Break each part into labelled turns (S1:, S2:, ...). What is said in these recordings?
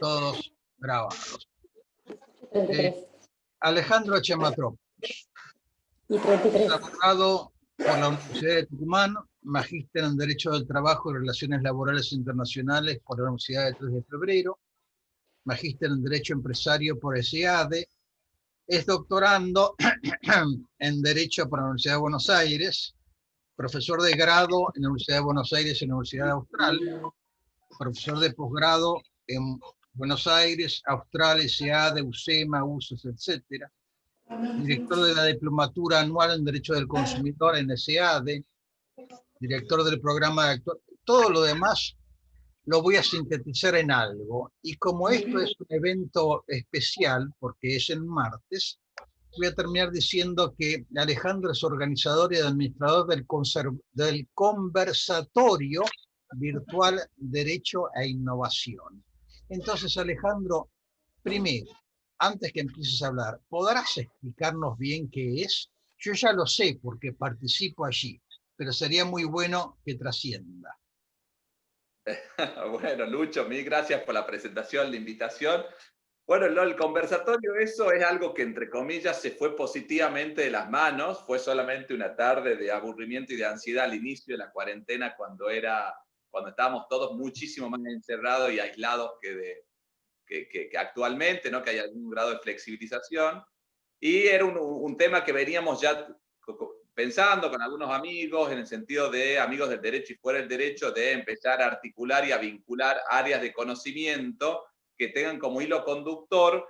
S1: Todos grabados.
S2: 33.
S1: Alejandro Chamatropoulos.
S2: Y 33.
S1: Es abogado por la Universidad de Tucumán, magíster en Derecho del Trabajo y Relaciones Laborales Internacionales por la Universidad de 3 de Febrero, magíster en Derecho Empresario por SEADE, es doctorando en Derecho por la Universidad de Buenos Aires, profesor de grado en la Universidad de Buenos Aires y la Universidad Austral, profesor de posgrado en Buenos Aires, Austral, SEADE, UCEMA, USES, etc. Director de la Diplomatura Anual en Derecho del Consumidor en SEADE, director del programa de actor. Todo lo demás lo voy a sintetizar en algo. Y como esto es un evento especial, porque es el martes, voy a terminar diciendo que Alejandro es organizador y administrador del conversatorio virtual Derecho e Innovación. Entonces, Alejandro, primero, antes que empieces a hablar, ¿podrás explicarnos bien qué es? Yo ya lo sé porque participo allí, pero sería muy bueno que trascienda.
S3: Bueno, Lucho, mil gracias por la presentación, la invitación. Bueno, el conversatorio, eso es algo que, entre comillas, se fue positivamente de las manos. Fue solamente una tarde de aburrimiento y de ansiedad al inicio de la cuarentena, cuando estábamos todos muchísimo más encerrados y aislados que actualmente, ¿no? Que hay algún grado de flexibilización. Y era un tema que veníamos ya pensando con algunos amigos, en el sentido de amigos del derecho y fuera del derecho, de empezar a articular y a vincular áreas de conocimiento que tengan como hilo conductor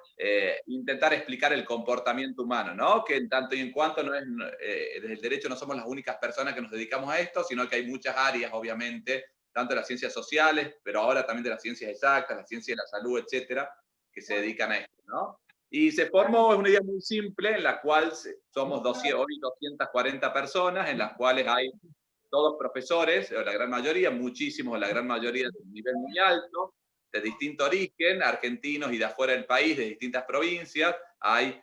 S3: intentar explicar el comportamiento humano, ¿no? Que en tanto y en cuanto desde el derecho no somos las únicas personas que nos dedicamos a esto, sino que hay muchas áreas, obviamente, tanto de las ciencias sociales, pero ahora también de las ciencias exactas, la ciencia de la salud, etcétera, que se dedican a esto, ¿no? Y se formó una idea muy simple, en la cual somos hoy 240 personas, en las cuales hay todos profesores, la gran mayoría, muchísimos, la gran mayoría de un nivel muy alto, de distinto origen, argentinos y de afuera del país, de distintas provincias. Hay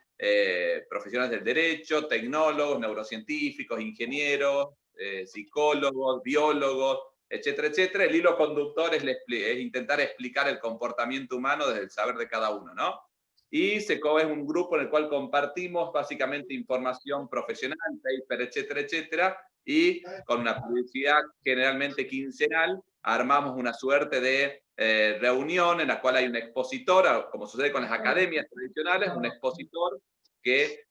S3: profesionales del derecho, tecnólogos, neurocientíficos, ingenieros, psicólogos, biólogos, etcétera, etcétera. El hilo conductor es intentar explicar el comportamiento humano desde el saber de cada uno, ¿no? Y SECO es un grupo en el cual compartimos básicamente información profesional, paper, etcétera, etcétera, y con una publicidad generalmente quincenal armamos una suerte de reunión en la cual hay un expositor, como sucede con las academias tradicionales, un expositor que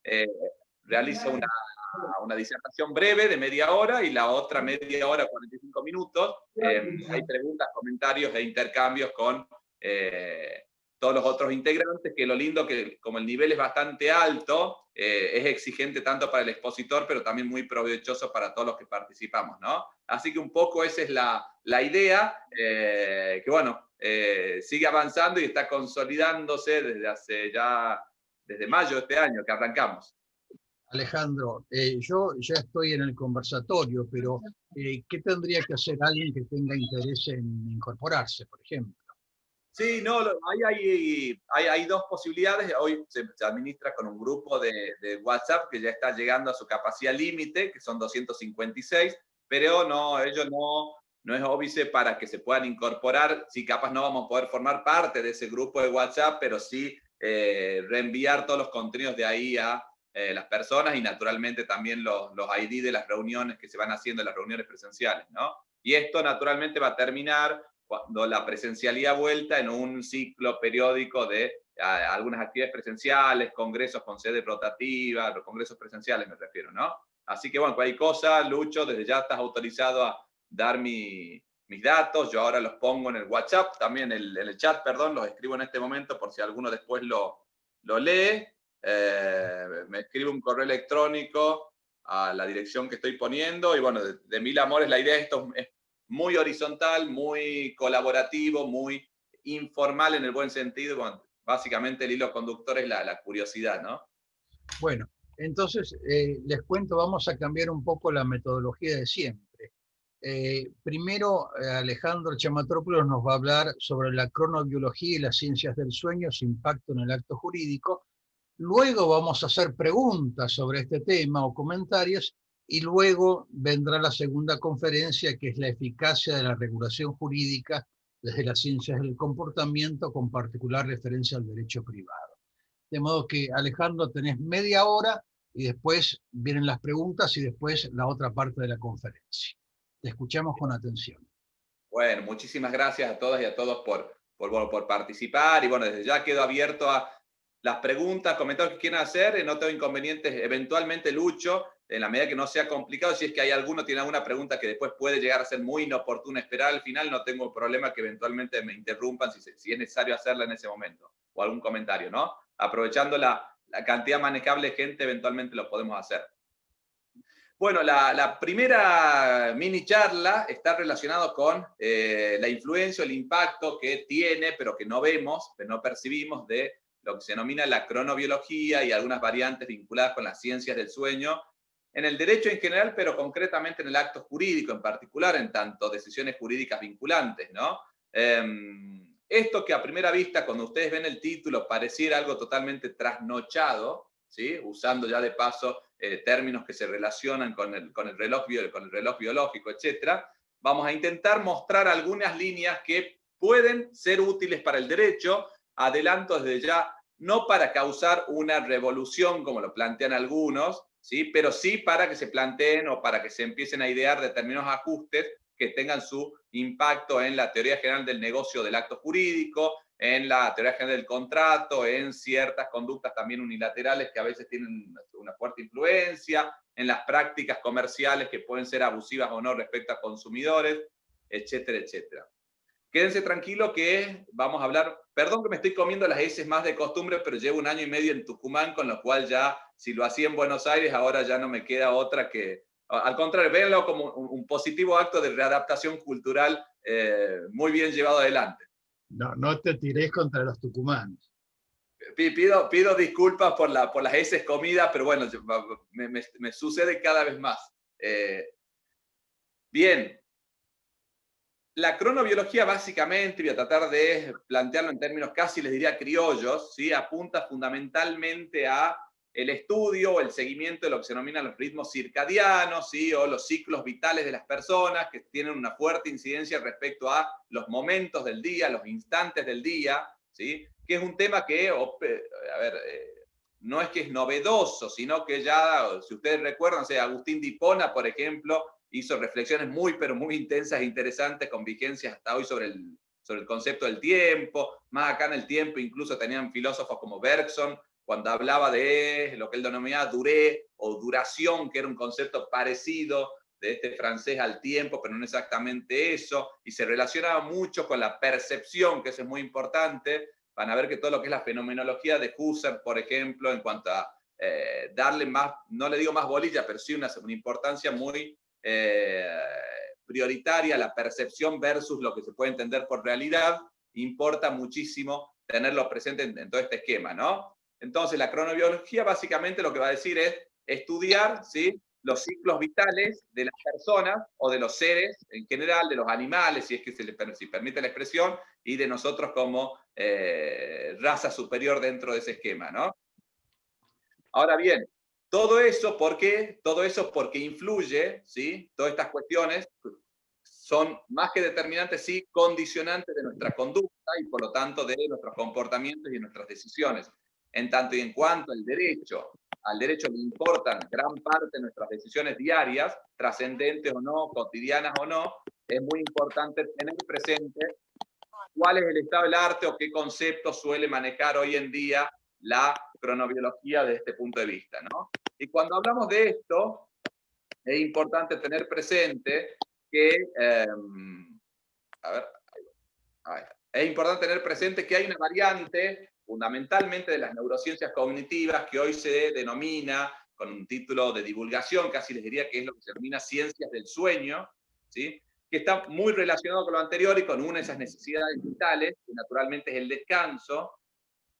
S3: realiza una disertación breve de media hora y la otra media hora, 45 minutos. Hay preguntas, comentarios e intercambios con todos los otros integrantes, que lo lindo que como el nivel es bastante alto, es exigente tanto para el expositor, pero también muy provechoso para todos los que participamos, ¿no? Así que un poco esa es la idea, que bueno, sigue avanzando y está consolidándose desde mayo de este año que arrancamos.
S1: Alejandro, yo ya estoy en el conversatorio, pero ¿qué tendría que hacer alguien que tenga interés en incorporarse, por ejemplo?
S3: Sí, no, hay dos posibilidades. Hoy se administra con un grupo de WhatsApp que ya está llegando a su capacidad límite, que son 256, pero ellos no es óbice para que se puedan incorporar. Sí, capaz no vamos a poder formar parte de ese grupo de WhatsApp, pero sí reenviar todos los contenidos de ahí a las personas y naturalmente también los ID de las reuniones que se van haciendo, las reuniones presenciales, ¿no? Y esto naturalmente va a terminar cuando la presencialidad vuelta en un ciclo periódico de algunas actividades presenciales, congresos con sede rotativa, los congresos presenciales me refiero, ¿no? Así que bueno, cualquier cosa, Lucho, desde ya estás autorizado a dar mis datos, yo ahora los pongo en el WhatsApp, también en el chat, perdón, los escribo en este momento por si alguno después lo lee, me escribe un correo electrónico a la dirección que estoy poniendo y bueno, de mil amores, la idea de esto es muy horizontal, muy colaborativo, muy informal en el buen sentido. Bueno, básicamente el hilo conductor es la curiosidad, ¿no?
S1: Bueno, entonces les cuento, vamos a cambiar un poco la metodología de siempre. Primero, Alejandro Chamatropoulos nos va a hablar sobre la cronobiología y las ciencias del sueño, su impacto en el acto jurídico. Luego vamos a hacer preguntas sobre este tema o comentarios, y luego vendrá la segunda conferencia, que es la eficacia de la regulación jurídica, desde las ciencias del comportamiento con particular referencia al derecho privado. De modo que, Alejandro, tenés media hora y después vienen las preguntas y después la otra parte de la conferencia. Te escuchamos con atención.
S3: Bueno, muchísimas gracias a todas y a todos por participar, y bueno, desde ya quedo abierto a las preguntas, comentarios que quieran hacer, no tengo inconvenientes, eventualmente Lucho, en la medida que no sea complicado, si es que hay alguno, tiene alguna pregunta que después puede llegar a ser muy inoportuna esperar al final, no tengo problema que eventualmente me interrumpan si es necesario hacerla en ese momento, o algún comentario, ¿no? Aprovechando la cantidad manejable de gente, eventualmente lo podemos hacer. Bueno, la primera mini charla está relacionada con la influencia, el impacto que tiene, pero que no vemos, que no percibimos, de lo que se denomina la cronobiología y algunas variantes vinculadas con las ciencias del sueño, en el derecho en general, pero concretamente en el acto jurídico en particular, en tanto decisiones jurídicas vinculantes, ¿no? Esto que a primera vista, cuando ustedes ven el título, pareciera algo totalmente trasnochado, ¿sí? Usando ya de paso términos que se relacionan con el reloj biológico, etc. Vamos a intentar mostrar algunas líneas que pueden ser útiles para el derecho, adelanto desde ya, no para causar una revolución como lo plantean algunos, ¿sí? Pero sí para que se planteen o para que se empiecen a idear determinados ajustes que tengan su impacto en la teoría general del negocio del acto jurídico, en la teoría general del contrato, en ciertas conductas también unilaterales que a veces tienen una fuerte influencia, en las prácticas comerciales que pueden ser abusivas o no respecto a consumidores, etcétera, etcétera. Quédense tranquilos que vamos a hablar, perdón que me estoy comiendo las heces más de costumbre, pero llevo 1 año y medio en Tucumán, con lo cual ya, si lo hacía en Buenos Aires, ahora ya no me queda otra que, al contrario, véanlo como un positivo acto de readaptación cultural muy bien llevado adelante.
S1: No te tirés contra los tucumanos.
S3: Pido disculpas por las heces comidas, pero bueno, me sucede cada vez más. Bien. La cronobiología básicamente, voy a tratar de plantearlo en términos casi les diría criollos, ¿sí? Apunta fundamentalmente a el estudio o el seguimiento de lo que se denomina los ritmos circadianos, ¿sí? O los ciclos vitales de las personas, que tienen una fuerte incidencia respecto a los momentos del día, los instantes del día, ¿sí? Que es un tema que, a ver, no es que es novedoso, sino que ya, si ustedes recuerdan, Agustín de Hipona, por ejemplo, hizo reflexiones muy, pero muy intensas e interesantes con vigencias hasta hoy sobre el concepto del tiempo. Más acá en el tiempo incluso tenían filósofos como Bergson, cuando hablaba de lo que él denominaba durée o duración, que era un concepto parecido de este francés al tiempo, pero no exactamente eso, y se relacionaba mucho con la percepción, que eso es muy importante. Van a ver que todo lo que es la fenomenología de Husserl, por ejemplo, en cuanto a darle más, no le digo más bolilla, pero sí una importancia muy prioritaria, la percepción versus lo que se puede entender por realidad, importa muchísimo tenerlo presente en todo este esquema, ¿no? Entonces, la cronobiología básicamente lo que va a decir es estudiar, ¿sí?, los ciclos vitales de las personas o de los seres en general, de los animales, si es que si permite la expresión, y de nosotros como raza superior dentro de ese esquema, ¿no? Ahora bien, todo eso, ¿por qué? Todo eso porque influye, ¿sí? Todas estas cuestiones son más que determinantes, sí, condicionantes de nuestra conducta y por lo tanto de nuestros comportamientos y nuestras decisiones. En tanto y en cuanto al derecho le importan gran parte de nuestras decisiones diarias, trascendentes o no, cotidianas o no, es muy importante tener presente cuál es el estado del arte o qué conceptos suele manejar hoy en día la cronobiología desde este punto de vista, ¿no? Y cuando hablamos de esto, es importante tener presente que, es importante tener presente que hay una variante fundamentalmente de las neurociencias cognitivas que hoy se denomina, con un título de divulgación, casi les diría que es lo que se denomina ciencias del sueño, ¿sí?, que está muy relacionado con lo anterior y con una de esas necesidades vitales, que naturalmente es el descanso,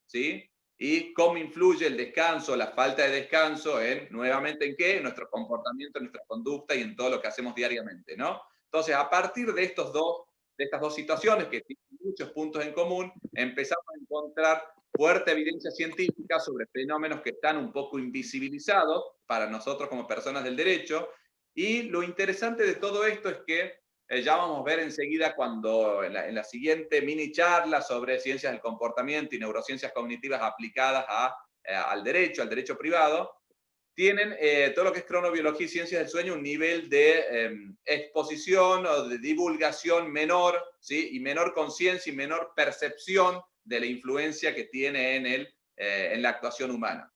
S3: ¿sí? Y cómo influye el descanso, la falta de descanso, nuevamente, ¿en qué? En nuestro comportamiento, en nuestra conducta y en todo lo que hacemos diariamente, ¿no? Entonces, a partir de estas dos situaciones que tienen muchos puntos en común, empezamos a encontrar fuerte evidencia científica sobre fenómenos que están un poco invisibilizados para nosotros como personas del derecho. Y lo interesante de todo esto es que ya vamos a ver enseguida cuando en la siguiente mini charla sobre ciencias del comportamiento y neurociencias cognitivas aplicadas al derecho privado, tienen todo lo que es cronobiología y ciencias del sueño un nivel de exposición o de divulgación menor, ¿sí? Y menor conciencia y menor percepción de la influencia que tiene en la actuación humana.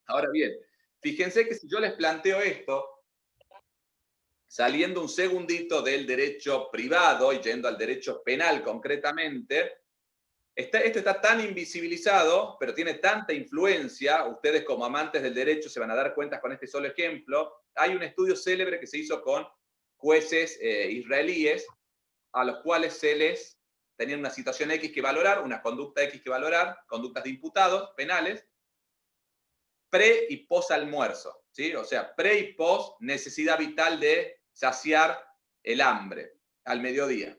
S3: Ahora bien, fíjense que si yo les planteo esto, saliendo un segundito del derecho privado y yendo al derecho penal concretamente, esto está tan invisibilizado, pero tiene tanta influencia, ustedes como amantes del derecho se van a dar cuenta con este solo ejemplo. Hay un estudio célebre que se hizo con jueces israelíes, a los cuales tenían una situación X que valorar, una conducta X que valorar, conductas de imputados penales, pre y post almuerzo, ¿sí? O sea, pre y post necesidad vital de saciar el hambre al mediodía.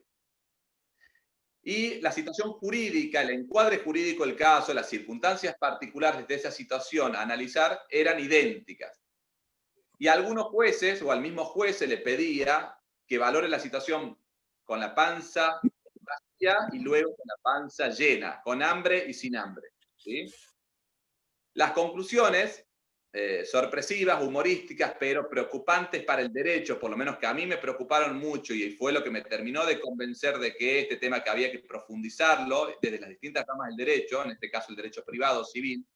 S3: Y la situación jurídica, el encuadre jurídico del caso, las circunstancias particulares de esa situación a analizar eran idénticas. Y a algunos jueces, o al mismo juez, se le pedía que valore la situación con la panza vacía y luego con la panza llena, con hambre y sin hambre, ¿sí? Las conclusiones, sorpresivas, humorísticas, pero preocupantes para el derecho, por lo menos que a mí me preocuparon mucho y fue lo que me terminó de convencer de que este tema que había que profundizarlo desde las distintas ramas del derecho, en este caso el derecho privado civil,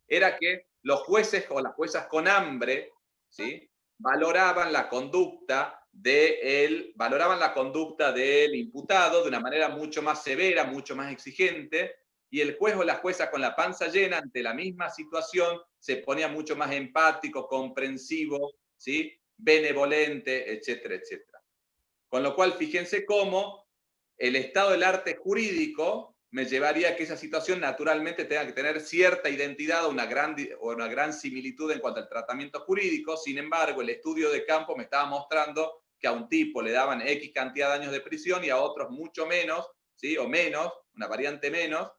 S3: era que los jueces o las juezas con hambre, ¿sí? valoraban la conducta del imputado de una manera mucho más severa, mucho más exigente, y el juez o la jueza con la panza llena ante la misma situación se ponía mucho más empático, comprensivo, ¿sí? benevolente, etcétera, etcétera. Con lo cual, fíjense cómo el estado del arte jurídico me llevaría a que esa situación naturalmente tenga que tener cierta identidad o una gran similitud en cuanto al tratamiento jurídico. Sin embargo, el estudio de campo me estaba mostrando que a un tipo le daban X cantidad de años de prisión y a otros mucho menos, ¿sí? o menos, una variante menos,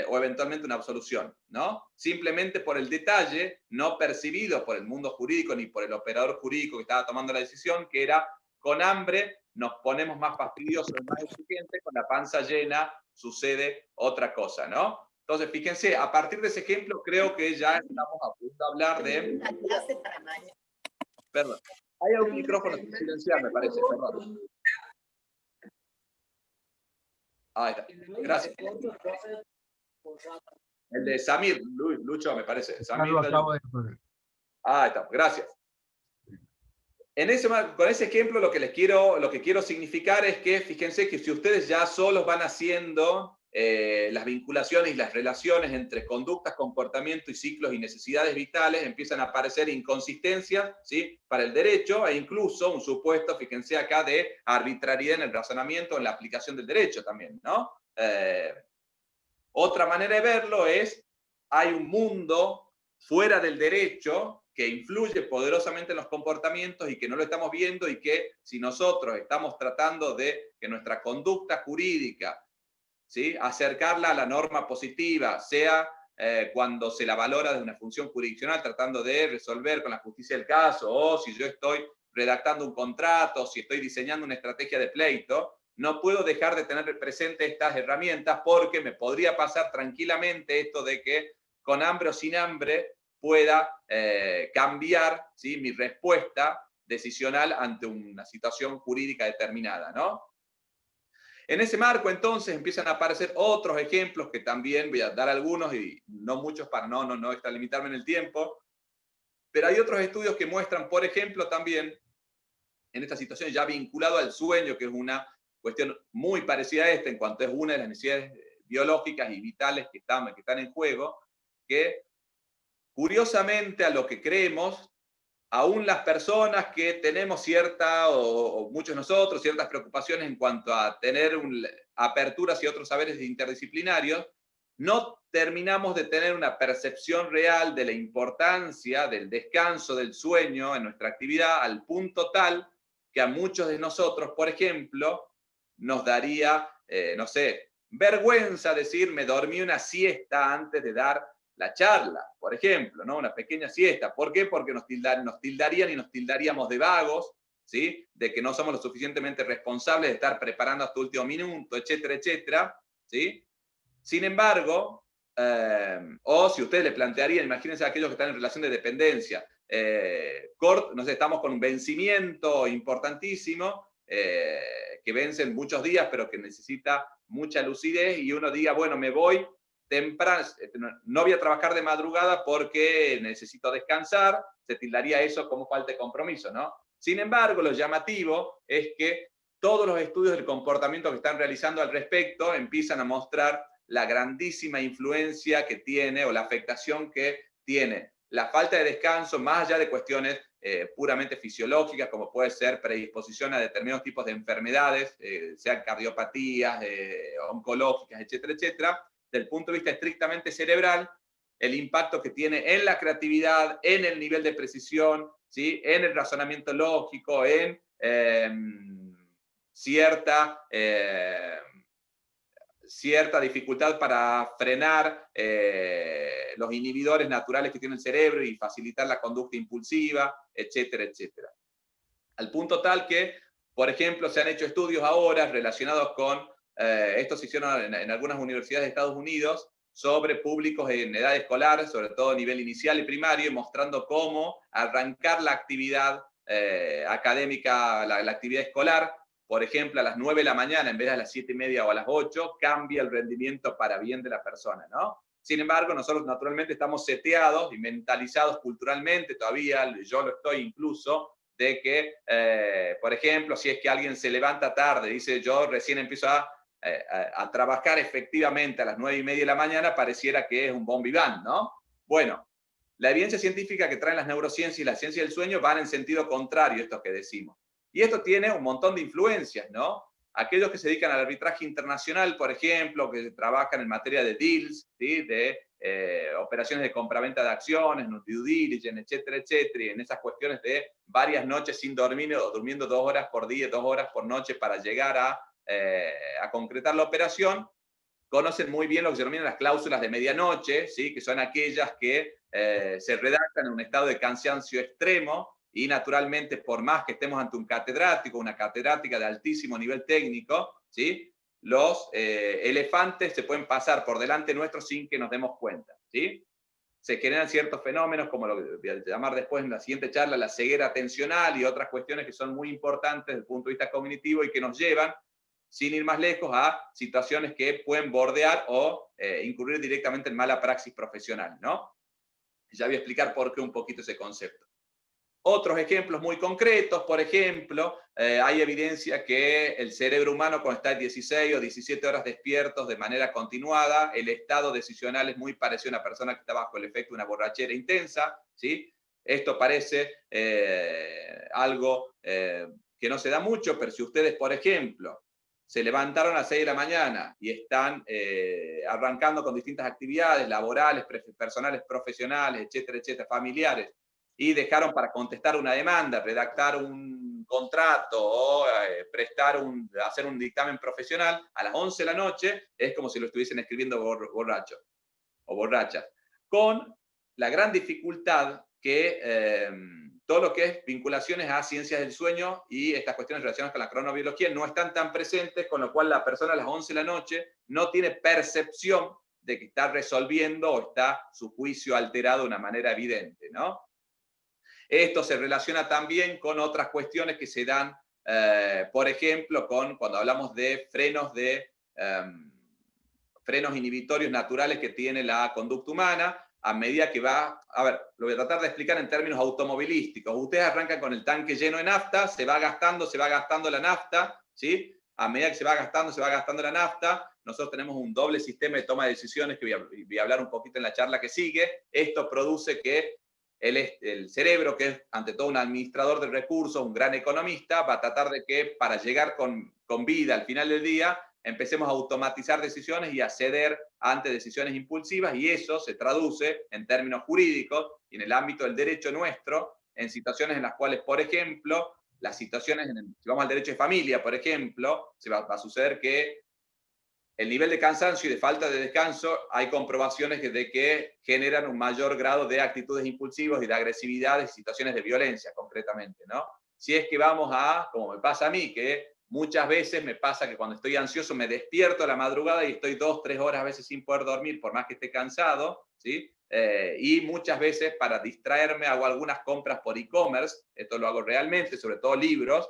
S3: o eventualmente una absolución, ¿no? Simplemente por el detalle no percibido por el mundo jurídico ni por el operador jurídico que estaba tomando la decisión, que era con hambre nos ponemos más fastidiosos, más exigentes, con la panza llena sucede otra cosa, ¿no? Entonces, fíjense, a partir de ese ejemplo creo que ya estamos a punto de hablar de... Perdón, hay un micrófono sin silenciar, me parece, perdón. Ahí está, gracias. El de Samir, Lucho, me parece. Samir, ahí está, gracias. Con ese ejemplo lo que quiero significar es que, fíjense que si ustedes ya solos van haciendo las vinculaciones y las relaciones entre conductas, comportamiento y ciclos y necesidades vitales, empiezan a aparecer inconsistencias, ¿sí? para el derecho e incluso un supuesto, fíjense acá, de arbitrariedad en el razonamiento, en la aplicación del derecho también, ¿no? Otra manera de verlo es, hay un mundo fuera del derecho que influye poderosamente en los comportamientos y que no lo estamos viendo, y que si nosotros estamos tratando de que nuestra conducta jurídica, ¿sí? acercarla a la norma positiva, sea cuando se la valora desde una función jurisdiccional, tratando de resolver con la justicia del caso, o si yo estoy redactando un contrato, si estoy diseñando una estrategia de pleito, no puedo dejar de tener presente estas herramientas, porque me podría pasar tranquilamente esto de que con hambre o sin hambre pueda cambiar, ¿sí? mi respuesta decisional ante una situación jurídica determinada, ¿no? En ese marco, entonces, empiezan a aparecer otros ejemplos que también voy a dar algunos y no muchos para no limitarme en el tiempo, pero hay otros estudios que muestran, por ejemplo, también en esta situación ya vinculado al sueño, que es una cuestión muy parecida a esta en cuanto es una de las necesidades biológicas y vitales que están en juego, que curiosamente a lo que creemos, aún las personas que tenemos o muchos de nosotros, ciertas preocupaciones en cuanto a tener aperturas y otros saberes interdisciplinarios, no terminamos de tener una percepción real de la importancia del descanso, del sueño en nuestra actividad, al punto tal que a muchos de nosotros, por ejemplo, nos daría, vergüenza decir, me dormí una siesta antes de dar la charla, por ejemplo, ¿no? Una pequeña siesta. ¿Por qué? Porque nos tildarían y nos tildaríamos de vagos, ¿sí? De que no somos lo suficientemente responsables de estar preparando hasta último minuto, etcétera, etcétera, ¿sí? Sin embargo, o si ustedes le plantearían, imagínense a aquellos que están en relación de dependencia, no sé, estamos con un vencimiento importantísimo, que vence en muchos días, pero que necesita mucha lucidez, y uno diga, bueno, me voy temprano, no voy a trabajar de madrugada porque necesito descansar, se tildaría eso como falta de compromiso, ¿no? Sin embargo, lo llamativo es que todos los estudios del comportamiento que están realizando al respecto empiezan a mostrar la grandísima influencia que tiene, o la afectación que tiene la falta de descanso, más allá de cuestiones puramente fisiológicas, como puede ser predisposición a determinados tipos de enfermedades, sean cardiopatías, oncológicas, etcétera, etcétera. Desde el punto de vista estrictamente cerebral, el impacto que tiene en la creatividad, en el nivel de precisión, ¿sí? En el razonamiento lógico, en cierta dificultad para frenar los inhibidores naturales que tiene el cerebro y facilitar la conducta impulsiva, etcétera, etcétera. Al punto tal que, por ejemplo, se han hecho estudios ahora relacionados con, estos se hicieron en algunas universidades de Estados Unidos, sobre públicos en edad escolar, sobre todo a nivel inicial y primario, mostrando cómo arrancar la actividad académica, la actividad escolar, por ejemplo, a las 9 de la mañana en vez de a las 7:30 o a las 8, cambia el rendimiento para bien de la persona, ¿no? Sin embargo, nosotros naturalmente estamos seteados y mentalizados culturalmente, todavía yo lo estoy incluso, de que, por ejemplo, si es que alguien se levanta tarde, dice yo recién empiezo a trabajar efectivamente a las 9:30 de la mañana, pareciera que es un bon vivant, ¿no? Bueno, la evidencia científica que traen las neurociencias y la ciencia del sueño van en sentido contrario a esto que decimos. Y esto tiene un montón de influencias, ¿no? Aquellos que se dedican al arbitraje internacional, por ejemplo, que trabajan en materia de deals, ¿sí? De operaciones de compraventa de acciones, due diligence, etcétera, etcétera, y en esas cuestiones de varias noches sin dormir o durmiendo 2 horas por día, 2 horas por noche para llegar a concretar la operación, conocen muy bien lo que se denominan las cláusulas de medianoche, ¿sí? Que son aquellas que se redactan en un estado de cansancio extremo, y naturalmente, por más que estemos ante un catedrático, una catedrática de altísimo nivel técnico, ¿sí? Los elefantes se pueden pasar por delante nuestro sin que nos demos cuenta, ¿sí? Se generan ciertos fenómenos, como lo que voy a llamar después en la siguiente charla, la ceguera atencional y otras cuestiones que son muy importantes desde el punto de vista cognitivo y que nos llevan, sin ir más lejos, a situaciones que pueden bordear o incurrir directamente en mala praxis profesional, ¿no? Ya voy a explicar por qué un poquito ese concepto. Otros ejemplos muy concretos, por ejemplo, hay evidencia que el cerebro humano, cuando está 16 o 17 horas despiertos de manera continuada, el estado decisional es muy parecido a una persona que está bajo el efecto de una borrachera intensa, ¿sí? Esto parece algo que no se da mucho, pero si ustedes, por ejemplo, se levantaron a las 6 de la mañana y están arrancando con distintas actividades laborales, personales, profesionales, etcétera, etcétera, familiares, y dejaron para contestar una demanda, redactar un contrato o hacer un dictamen profesional a las 11 de la noche, es como si lo estuviesen escribiendo borrachos o borrachas, con la gran dificultad que todo lo que es vinculaciones a ciencias del sueño y estas cuestiones relacionadas con la cronobiología no están tan presentes, con lo cual la persona a las 11 de la noche no tiene percepción de que está resolviendo o está su juicio alterado de una manera evidente, ¿no? Esto se relaciona también con otras cuestiones que se dan, por ejemplo, cuando hablamos de frenos inhibitorios naturales que tiene la conducta humana, a medida que va, a ver, lo voy a tratar de explicar en términos automovilísticos. Ustedes arrancan con el tanque lleno de nafta, se va gastando la nafta, ¿sí? A medida que se va gastando la nafta, nosotros tenemos un doble sistema de toma de decisiones que voy a hablar un poquito en la charla que sigue. Esto produce que el cerebro, que es ante todo un administrador de recursos, un gran economista, va a tratar de que para llegar con vida al final del día, empecemos a automatizar decisiones y a ceder ante decisiones impulsivas, y eso se traduce en términos jurídicos y en el ámbito del derecho nuestro, en situaciones en las cuales, por ejemplo, si vamos al derecho de familia, por ejemplo, va a suceder que el nivel de cansancio y de falta de descanso, hay comprobaciones de que generan un mayor grado de actitudes impulsivas y de agresividad y situaciones de violencia, concretamente, ¿no? Si es que vamos a, como me pasa a mí, que muchas veces me pasa que cuando estoy ansioso me despierto a la madrugada y estoy 2, 3 horas a veces sin poder dormir, por más que esté cansado, ¿sí? Y muchas veces para distraerme hago algunas compras por e-commerce, esto lo hago realmente, sobre todo libros.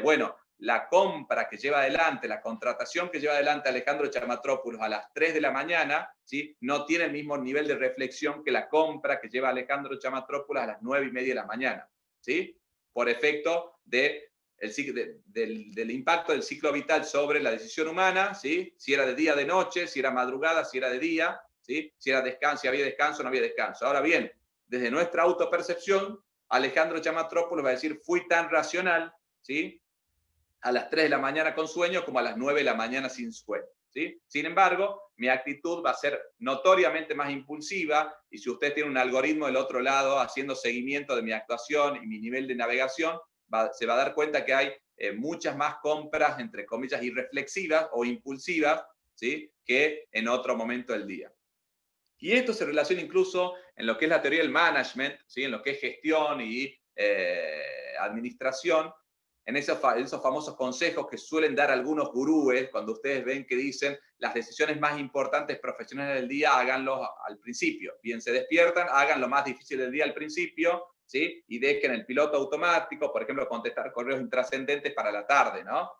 S3: Bueno, la compra que lleva adelante, la contratación que lleva adelante Alejandro Chamatrópulos a las 3 de la mañana, ¿sí? No tiene el mismo nivel de reflexión que la compra que lleva Alejandro Chamatrópulos a las 9:30 de la mañana, ¿sí? Por efecto del impacto del ciclo vital sobre la decisión humana, ¿sí? Si era de día, de noche, si era madrugada, si era de día, ¿sí? Si era descanso, si había descanso, no había descanso. Ahora bien, desde nuestra autopercepción, Alejandro Chamatrópulos va a decir, fui tan racional, ¿sí? A las 3 de la mañana con sueño como a las 9 de la mañana sin sueño, ¿sí? Sin embargo, mi actitud va a ser notoriamente más impulsiva y si usted tiene un algoritmo del otro lado haciendo seguimiento de mi actuación y mi nivel de navegación, se va a dar cuenta que hay muchas más compras, entre comillas, irreflexivas o impulsivas, ¿sí? Que en otro momento del día. Y esto se relaciona incluso en lo que es la teoría del management, ¿sí? En lo que es gestión y administración, en esos famosos consejos que suelen dar algunos gurúes, cuando ustedes ven que dicen las decisiones más importantes profesionales del día, háganlo al principio. Bien, se despiertan, hagan lo más difícil del día al principio, ¿sí? Y dejen el piloto automático, por ejemplo, contestar correos intrascendentes para la tarde, ¿no?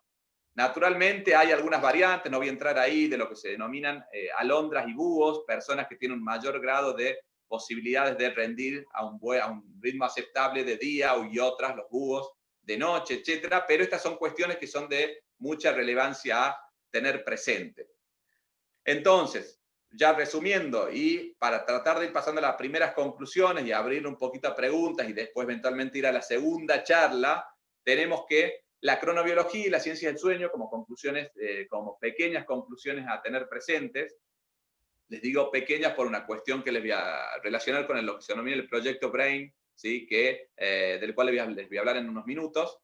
S3: Naturalmente hay algunas variantes, no voy a entrar ahí, de lo que se denominan alondras y búhos, personas que tienen un mayor grado de posibilidades de rendir a un ritmo aceptable de día y otras, los búhos, de noche, etcétera, pero estas son cuestiones que son de mucha relevancia a tener presente. Entonces, ya resumiendo y para tratar de ir pasando a las primeras conclusiones y abrir un poquito a preguntas y después eventualmente ir a la segunda charla, tenemos que la cronobiología y la ciencia del sueño como conclusiones, como pequeñas conclusiones a tener presentes. Les digo pequeñas por una cuestión que les voy a relacionar con lo que se denomina el proyecto Brain, ¿sí? Del cual les voy a hablar en unos minutos.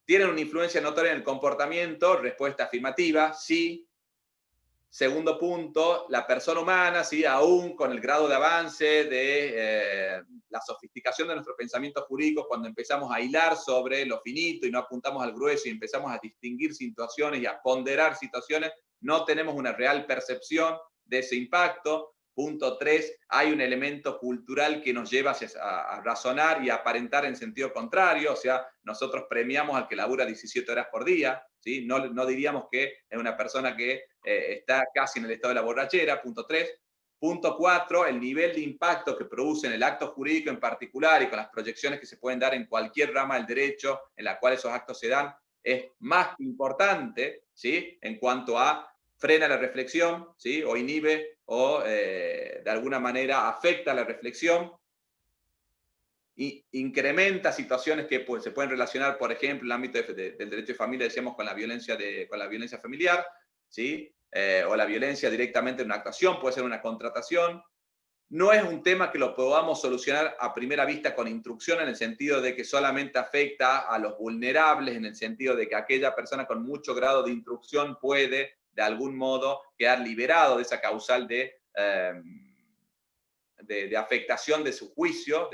S3: ¿Tienen una influencia notoria en el comportamiento? Respuesta afirmativa, sí. Segundo punto, la persona humana, ¿sí? Aún con el grado de avance de la sofisticación de nuestro pensamiento jurídico, cuando empezamos a hilar sobre lo finito y no apuntamos al grueso y empezamos a distinguir situaciones y a ponderar situaciones, no tenemos una real percepción de ese impacto. Punto 3, hay un elemento cultural que nos lleva a razonar y a aparentar en sentido contrario, o sea, nosotros premiamos al que labura 17 horas por día, ¿sí? No diríamos que es una persona que está casi en el estado de la borrachera. Punto 3. Punto 4, el nivel de impacto que produce en el acto jurídico en particular y con las proyecciones que se pueden dar en cualquier rama del derecho en la cual esos actos se dan es más importante, ¿sí? En cuanto a frena la reflexión, ¿sí? O inhibe o de alguna manera afecta la reflexión, y incrementa situaciones que pues, se pueden relacionar, por ejemplo, en el ámbito del derecho de familia, decíamos, con la violencia familiar, ¿sí? O la violencia directamente en una actuación, puede ser una contratación. No es un tema que lo podamos solucionar a primera vista con instrucción, en el sentido de que solamente afecta a los vulnerables, en el sentido de que aquella persona con mucho grado de instrucción puede, de algún modo, quedar liberado de esa causal de afectación de su juicio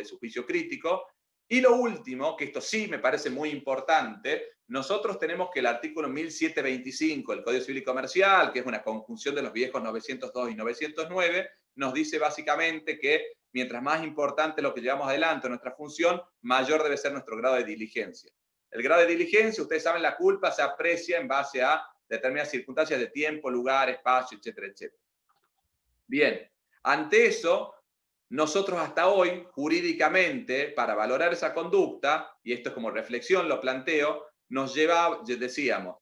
S3: crítico. Y lo último, que esto sí me parece muy importante, nosotros tenemos que el artículo 1725 del Código Civil y Comercial, que es una conjunción de los viejos 902 y 909, nos dice básicamente que mientras más importante lo que llevamos adelante, nuestra función, mayor debe ser nuestro grado de diligencia. El grado de diligencia, ustedes saben, la culpa se aprecia en base a determinadas circunstancias de tiempo, lugar, espacio, etcétera, etcétera. Bien, ante eso, nosotros hasta hoy, jurídicamente, para valorar esa conducta, y esto es como reflexión, lo planteo, nos lleva, decíamos,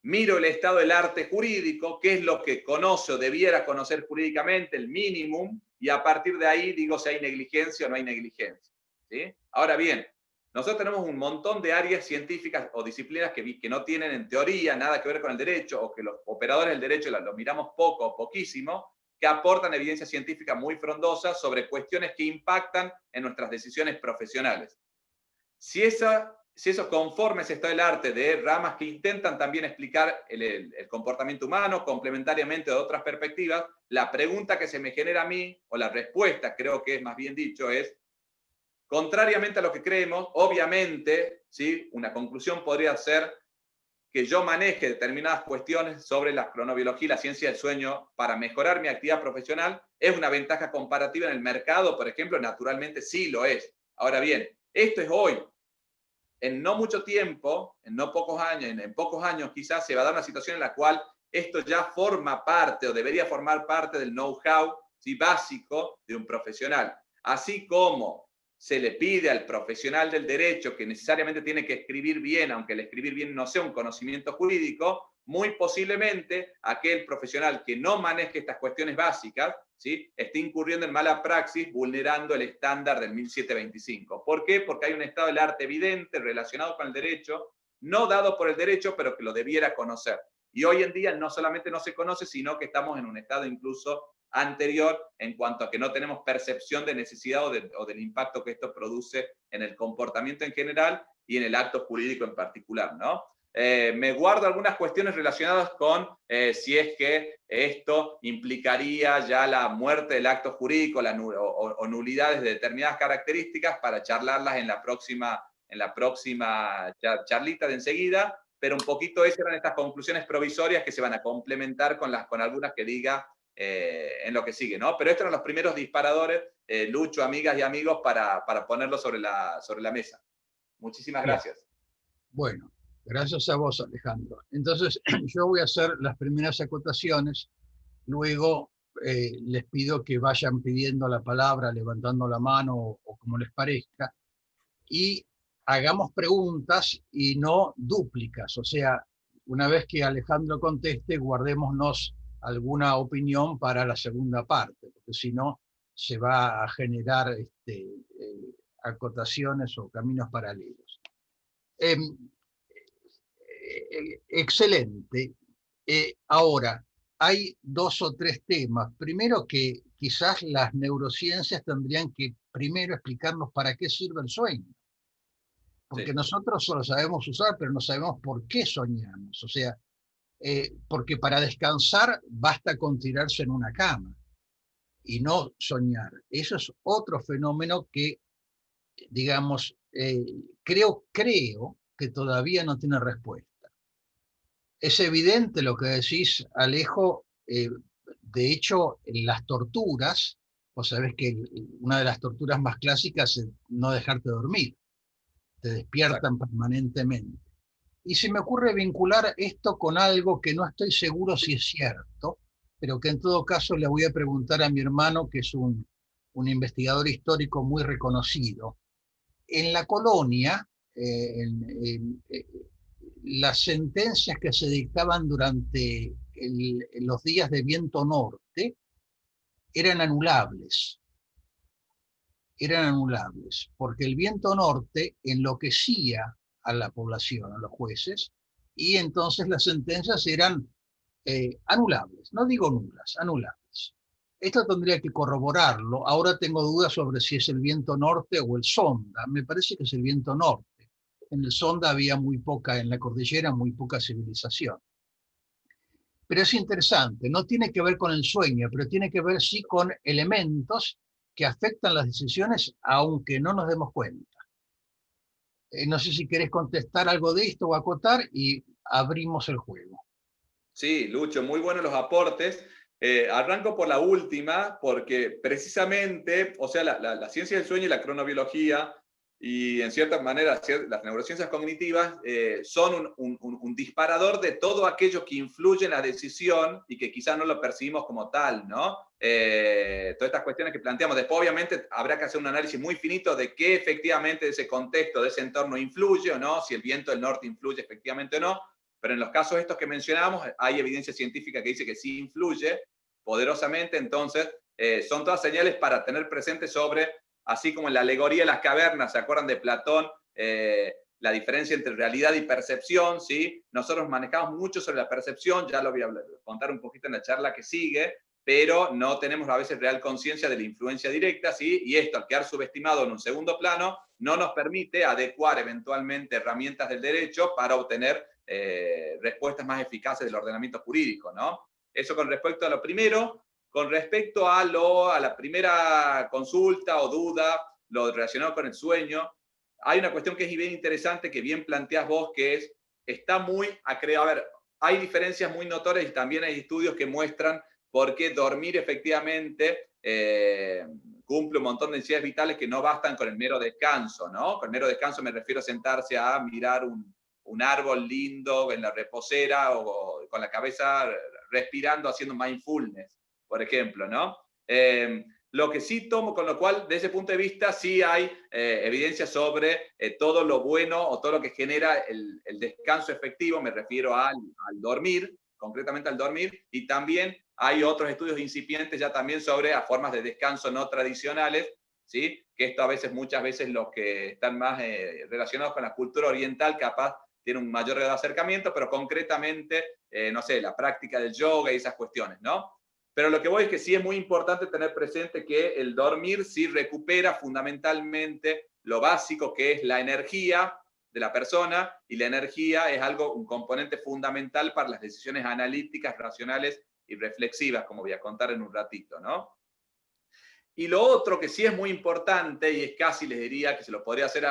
S3: miro el estado del arte jurídico, qué es lo que conoce o debiera conocer jurídicamente, el mínimo, y a partir de ahí digo si hay negligencia o no hay negligencia, ¿sí? Ahora bien, nosotros tenemos un montón de áreas científicas o disciplinas que no tienen en teoría nada que ver con el derecho, o que los operadores del derecho los miramos poco o poquísimo, que aportan evidencia científica muy frondosa sobre cuestiones que impactan en nuestras decisiones profesionales. Si eso conforme ese estado del arte de ramas que intentan también explicar el comportamiento humano complementariamente de otras perspectivas, la pregunta que se me genera a mí, o la respuesta creo que es más bien dicho, es contrariamente a lo que creemos, obviamente, ¿sí? Una conclusión podría ser que yo maneje determinadas cuestiones sobre la cronobiología y la ciencia del sueño para mejorar mi actividad profesional, es una ventaja comparativa en el mercado, por ejemplo, naturalmente sí lo es. Ahora bien, esto es hoy. En no mucho tiempo, en no pocos años, en pocos años quizás se va a dar una situación en la cual esto ya forma parte o debería formar parte del know-how, ¿sí? Básico de un profesional. Así como se le pide al profesional del derecho que necesariamente tiene que escribir bien, aunque el escribir bien no sea un conocimiento jurídico, muy posiblemente aquel profesional que no maneje estas cuestiones básicas, ¿sí? Esté incurriendo en mala praxis, vulnerando el estándar del 1725. ¿Por qué? Porque hay un estado del arte evidente relacionado con el derecho, no dado por el derecho, pero que lo debiera conocer. Y hoy en día no solamente no se conoce, sino que estamos en un estado incluso anterior en cuanto a que no tenemos percepción de necesidad o del impacto que esto produce en el comportamiento en general y en el acto jurídico en particular, ¿no? Me guardo algunas cuestiones relacionadas con si es que esto implicaría ya la muerte del acto jurídico o nulidades de determinadas características para charlarlas en la próxima charlita de enseguida, pero un poquito esas eran estas conclusiones provisorias que se van a complementar con algunas que diga en lo que sigue, ¿no? Pero estos eran los primeros disparadores, Lucho, amigas y amigos, para ponerlo sobre la mesa. Muchísimas gracias.
S1: Bueno, gracias a vos, Alejandro. Entonces, yo voy a hacer las primeras acotaciones, luego les pido que vayan pidiendo la palabra, levantando la mano o como les parezca, y hagamos preguntas y no dúplicas. O sea, una vez que Alejandro conteste, guardémonos alguna opinión para la segunda parte, porque si no, se va a generar acotaciones o caminos paralelos. Excelente. Ahora, hay dos o tres temas. Primero, que quizás las neurociencias tendrían que primero explicarnos para qué sirve el sueño. Porque nosotros solo sabemos usar, pero no sabemos por qué soñamos. O sea, porque para descansar basta con tirarse en una cama y no soñar. Eso es otro fenómeno que, digamos, creo que todavía no tiene respuesta. Es evidente lo que decís, Alejo. De hecho, en las torturas, vos sabés que una de las torturas más clásicas es no dejarte dormir. Te despiertan permanentemente. Y se me ocurre vincular esto con algo que no estoy seguro si es cierto, pero que en todo caso le voy a preguntar a mi hermano, que es un investigador histórico muy reconocido. En la colonia, las sentencias que se dictaban durante los días de viento norte eran anulables. Eran anulables, porque el viento norte enloquecía a la población, a los jueces, y entonces las sentencias eran anulables. No digo nulas, anulables. Esto tendría que corroborarlo. Ahora tengo dudas sobre si es el viento norte o el sonda. Me parece que es el viento norte. En el sonda había muy poca, en la cordillera, muy poca civilización. Pero es interesante, no tiene que ver con el sueño, pero tiene que ver sí con elementos que afectan las decisiones, aunque no nos demos cuenta. No sé si querés contestar algo de esto o acotar y abrimos el juego.
S3: Sí, Lucho, muy buenos los aportes. Arranco por la última, porque precisamente, o sea, la ciencia del sueño y la cronobiología, y en cierta manera las neurociencias cognitivas, son un disparador de todo aquello que influye en la decisión y que quizás no lo percibimos como tal, ¿no? Todas estas cuestiones que planteamos. Después, obviamente, habrá que hacer un análisis muy finito de qué efectivamente de ese contexto, de ese entorno influye o no, si el viento del norte influye efectivamente o no. Pero en los casos estos que mencionamos, hay evidencia científica que dice que sí influye poderosamente. Entonces, son todas señales para tener presente sobre, así como en la alegoría de las cavernas, ¿se acuerdan de Platón? La diferencia entre realidad y percepción, ¿sí? Nosotros manejamos mucho sobre la percepción, ya lo voy a contar un poquito en la charla que sigue, pero no tenemos a veces real conciencia de la influencia directa, ¿sí? Y esto, al quedar subestimado en un segundo plano, no nos permite adecuar eventualmente herramientas del derecho para obtener respuestas más eficaces del ordenamiento jurídico, ¿no? Eso con respecto a lo primero. Con respecto a la primera consulta o duda lo relacionado con el sueño, hay una cuestión que es bien interesante, que bien planteas vos, que es, está muy, a ver, hay diferencias muy notorias y también hay estudios que muestran por qué dormir efectivamente cumple un montón de necesidades vitales que no bastan con el mero descanso, ¿no? Con el mero descanso me refiero a sentarse a mirar un árbol lindo en la reposera o con la cabeza respirando, haciendo mindfulness, por ejemplo, ¿no? Lo que sí tomo, con lo cual, desde ese punto de vista, sí hay evidencia sobre todo lo bueno o todo lo que genera el descanso efectivo, me refiero al dormir, concretamente al dormir, y también hay otros estudios incipientes ya también sobre formas de descanso no tradicionales, ¿sí? Que esto a veces, muchas veces, los que están más relacionados con la cultura oriental, capaz tiene un mayor grado de acercamiento, pero concretamente, no sé, la práctica del yoga y esas cuestiones, ¿no? Pero lo que voy es que sí es muy importante tener presente que el dormir sí recupera fundamentalmente lo básico, que es la energía de la persona, y la energía es algo, un componente fundamental para las decisiones analíticas, racionales y reflexivas, como voy a contar en un ratito, ¿no? Y lo otro que sí es muy importante, y es casi, les diría, que se lo podría hacer,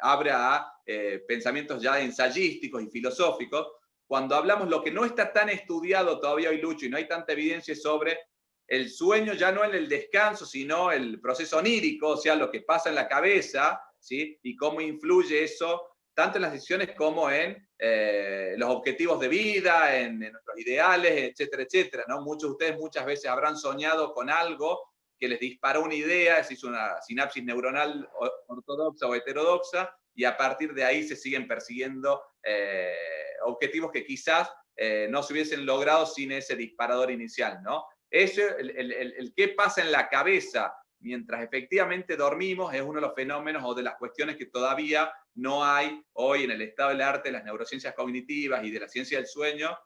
S3: abre a pensamientos ya ensayísticos y filosóficos, cuando hablamos lo que no está tan estudiado todavía hoy, Lucho, y no hay tanta evidencia sobre el sueño, ya no en el descanso, sino el proceso onírico, o sea, lo que pasa en la cabeza, ¿sí? Y cómo influye eso, tanto en las decisiones como en los objetivos de vida, en nuestros ideales, etcétera, etcétera, ¿no? Muchos de ustedes muchas veces habrán soñado con algo que les disparó una idea, se hizo una sinapsis neuronal ortodoxa o heterodoxa, y a partir de ahí se siguen persiguiendo objetivos que quizás no se hubiesen logrado sin ese disparador inicial, ¿no? Eso, el qué pasa en la cabeza mientras efectivamente dormimos es uno de los fenómenos o de las cuestiones que todavía no hay hoy en el estado del arte de las neurociencias cognitivas y de la ciencia del sueño,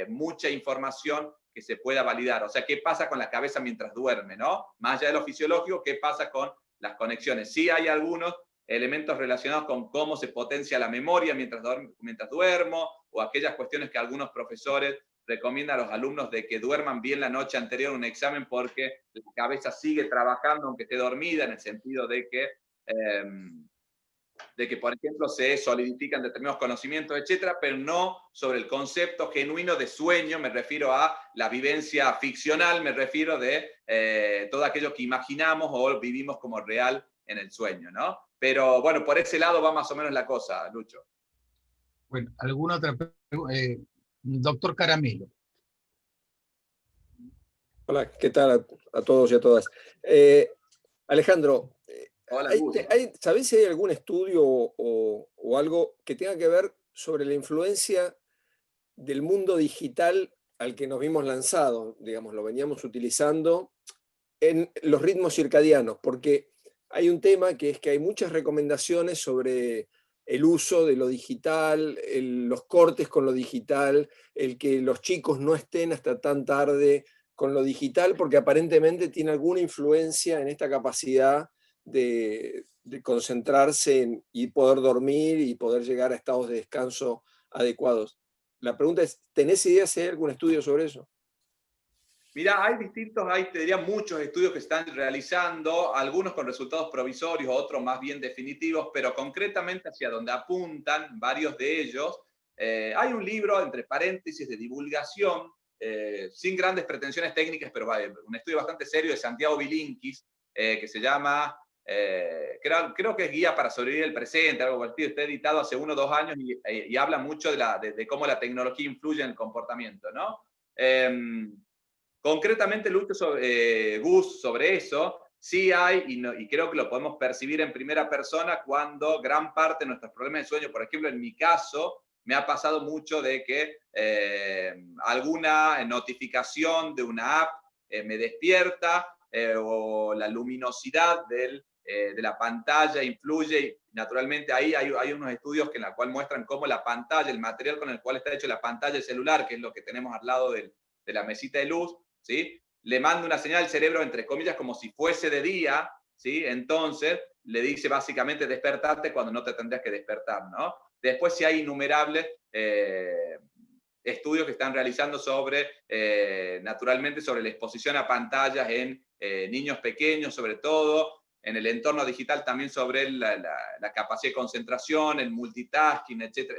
S3: mucha información que se pueda validar. O sea, ¿qué pasa con la cabeza mientras duerme, no? Más allá de lo fisiológico, ¿qué pasa con las conexiones? Sí hay algunos elementos relacionados con cómo se potencia la memoria mientras duermo, o aquellas cuestiones que algunos profesores recomiendan a los alumnos de que duerman bien la noche anterior a un examen porque la cabeza sigue trabajando aunque esté dormida, en el sentido de que, por ejemplo, se solidifican determinados conocimientos, etcétera, pero no sobre el concepto genuino de sueño. Me refiero a la vivencia ficcional, me refiero de todo aquello que imaginamos o vivimos como real en el sueño, ¿no? Pero bueno, por ese lado va más o menos la cosa, Lucho.
S1: Bueno, ¿alguna otra pregunta? Doctor Caramelo.
S4: Hola, ¿qué tal a todos y a todas? Alejandro,
S3: Hola,
S4: ¿sabés si hay algún estudio o algo que tenga que ver sobre la influencia del mundo digital al que nos vimos lanzados? Digamos, lo veníamos utilizando en los ritmos circadianos, porque hay un tema que es que hay muchas recomendaciones sobre el uso de lo digital, los cortes con lo digital, el que los chicos no estén hasta tan tarde con lo digital, porque aparentemente tiene alguna influencia en esta capacidad de concentrarse y poder dormir y poder llegar a estados de descanso adecuados. La pregunta es, ¿tenés idea si hay algún estudio sobre eso?
S3: Mira, te diría muchos estudios que se están realizando, algunos con resultados provisorios, otros más bien definitivos, pero concretamente hacia donde apuntan varios de ellos. Hay un libro, entre paréntesis, de divulgación, sin grandes pretensiones técnicas, pero un estudio bastante serio de Santiago Bilinkis, que se llama, creo que es Guía para sobrevivir el presente, algo parecido. Está editado hace 1 o 2 años y habla mucho de cómo la tecnología influye en el comportamiento, ¿no? Concretamente, Lucho, Gus, sobre eso, sí hay, y creo que lo podemos percibir en primera persona cuando gran parte de nuestros problemas de sueño, por ejemplo, en mi caso, me ha pasado mucho de que alguna notificación de una app me despierta, o la luminosidad de la pantalla influye, y naturalmente ahí hay unos estudios en los cuales muestran cómo la pantalla, el material con el cual está hecho la pantalla del celular, que es lo que tenemos al lado de la mesita de luz, ¿sí? Le manda una señal al cerebro, entre comillas, como si fuese de día, ¿sí? Entonces le dice básicamente despertarte cuando no te tendrías que despertar, ¿no? Después sí hay innumerables estudios que están realizando sobre, naturalmente, sobre la exposición a pantallas en niños pequeños, sobre todo, en el entorno digital también sobre la capacidad de concentración, el multitasking, etc.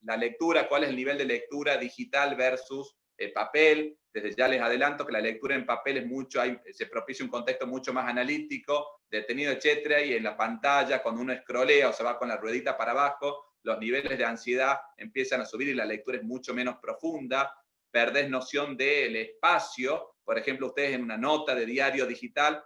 S3: La lectura, cuál es el nivel de lectura digital versus papel. Desde ya les adelanto que la lectura en papel es mucho, se propicia un contexto mucho más analítico, detenido, etcétera, y en la pantalla, cuando uno scrollea o se va con la ruedita para abajo, los niveles de ansiedad empiezan a subir y la lectura es mucho menos profunda, perdés noción del espacio. Por ejemplo, ustedes en una nota de diario digital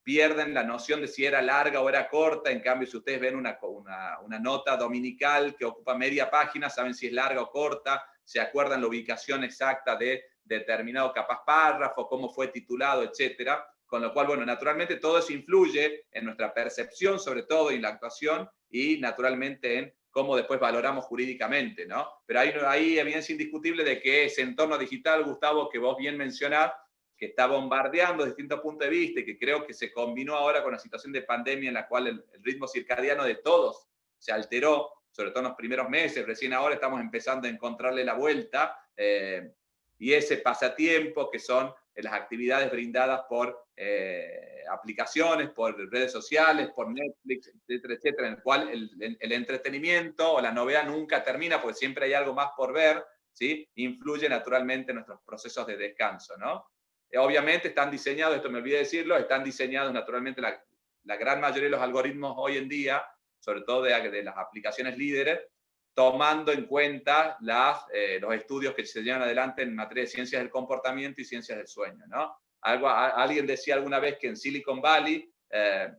S3: pierden la noción de si era larga o era corta. En cambio, si ustedes ven una nota dominical que ocupa media página, saben si es larga o corta, se acuerdan la ubicación exacta de determinado capaz párrafo, cómo fue titulado, etcétera. Con lo cual, bueno, naturalmente todo eso influye en nuestra percepción, sobre todo, y en la actuación, y naturalmente en cómo después valoramos jurídicamente, ¿no? Pero hay evidencia indiscutible de que ese entorno digital, Gustavo, que vos bien mencionás, que está bombardeando desde distintos puntos de vista y que creo que se combinó ahora con la situación de pandemia en la cual el ritmo circadiano de todos se alteró, sobre todo en los primeros meses, recién ahora estamos empezando a encontrarle la vuelta, y ese pasatiempo que son las actividades brindadas por aplicaciones, por redes sociales, por Netflix, etcétera, etcétera, en el cual el entretenimiento o la novedad nunca termina porque siempre hay algo más por ver, ¿sí? Influye naturalmente en nuestros procesos de descanso, ¿no? Obviamente están diseñados, esto me olvidé decirlo, están diseñados naturalmente la gran mayoría de los algoritmos hoy en día, sobre todo de las aplicaciones líderes, tomando en cuenta los estudios que se llevan adelante en materia de ciencias del comportamiento y ciencias del sueño, ¿no? Alguien decía alguna vez que en Silicon Valley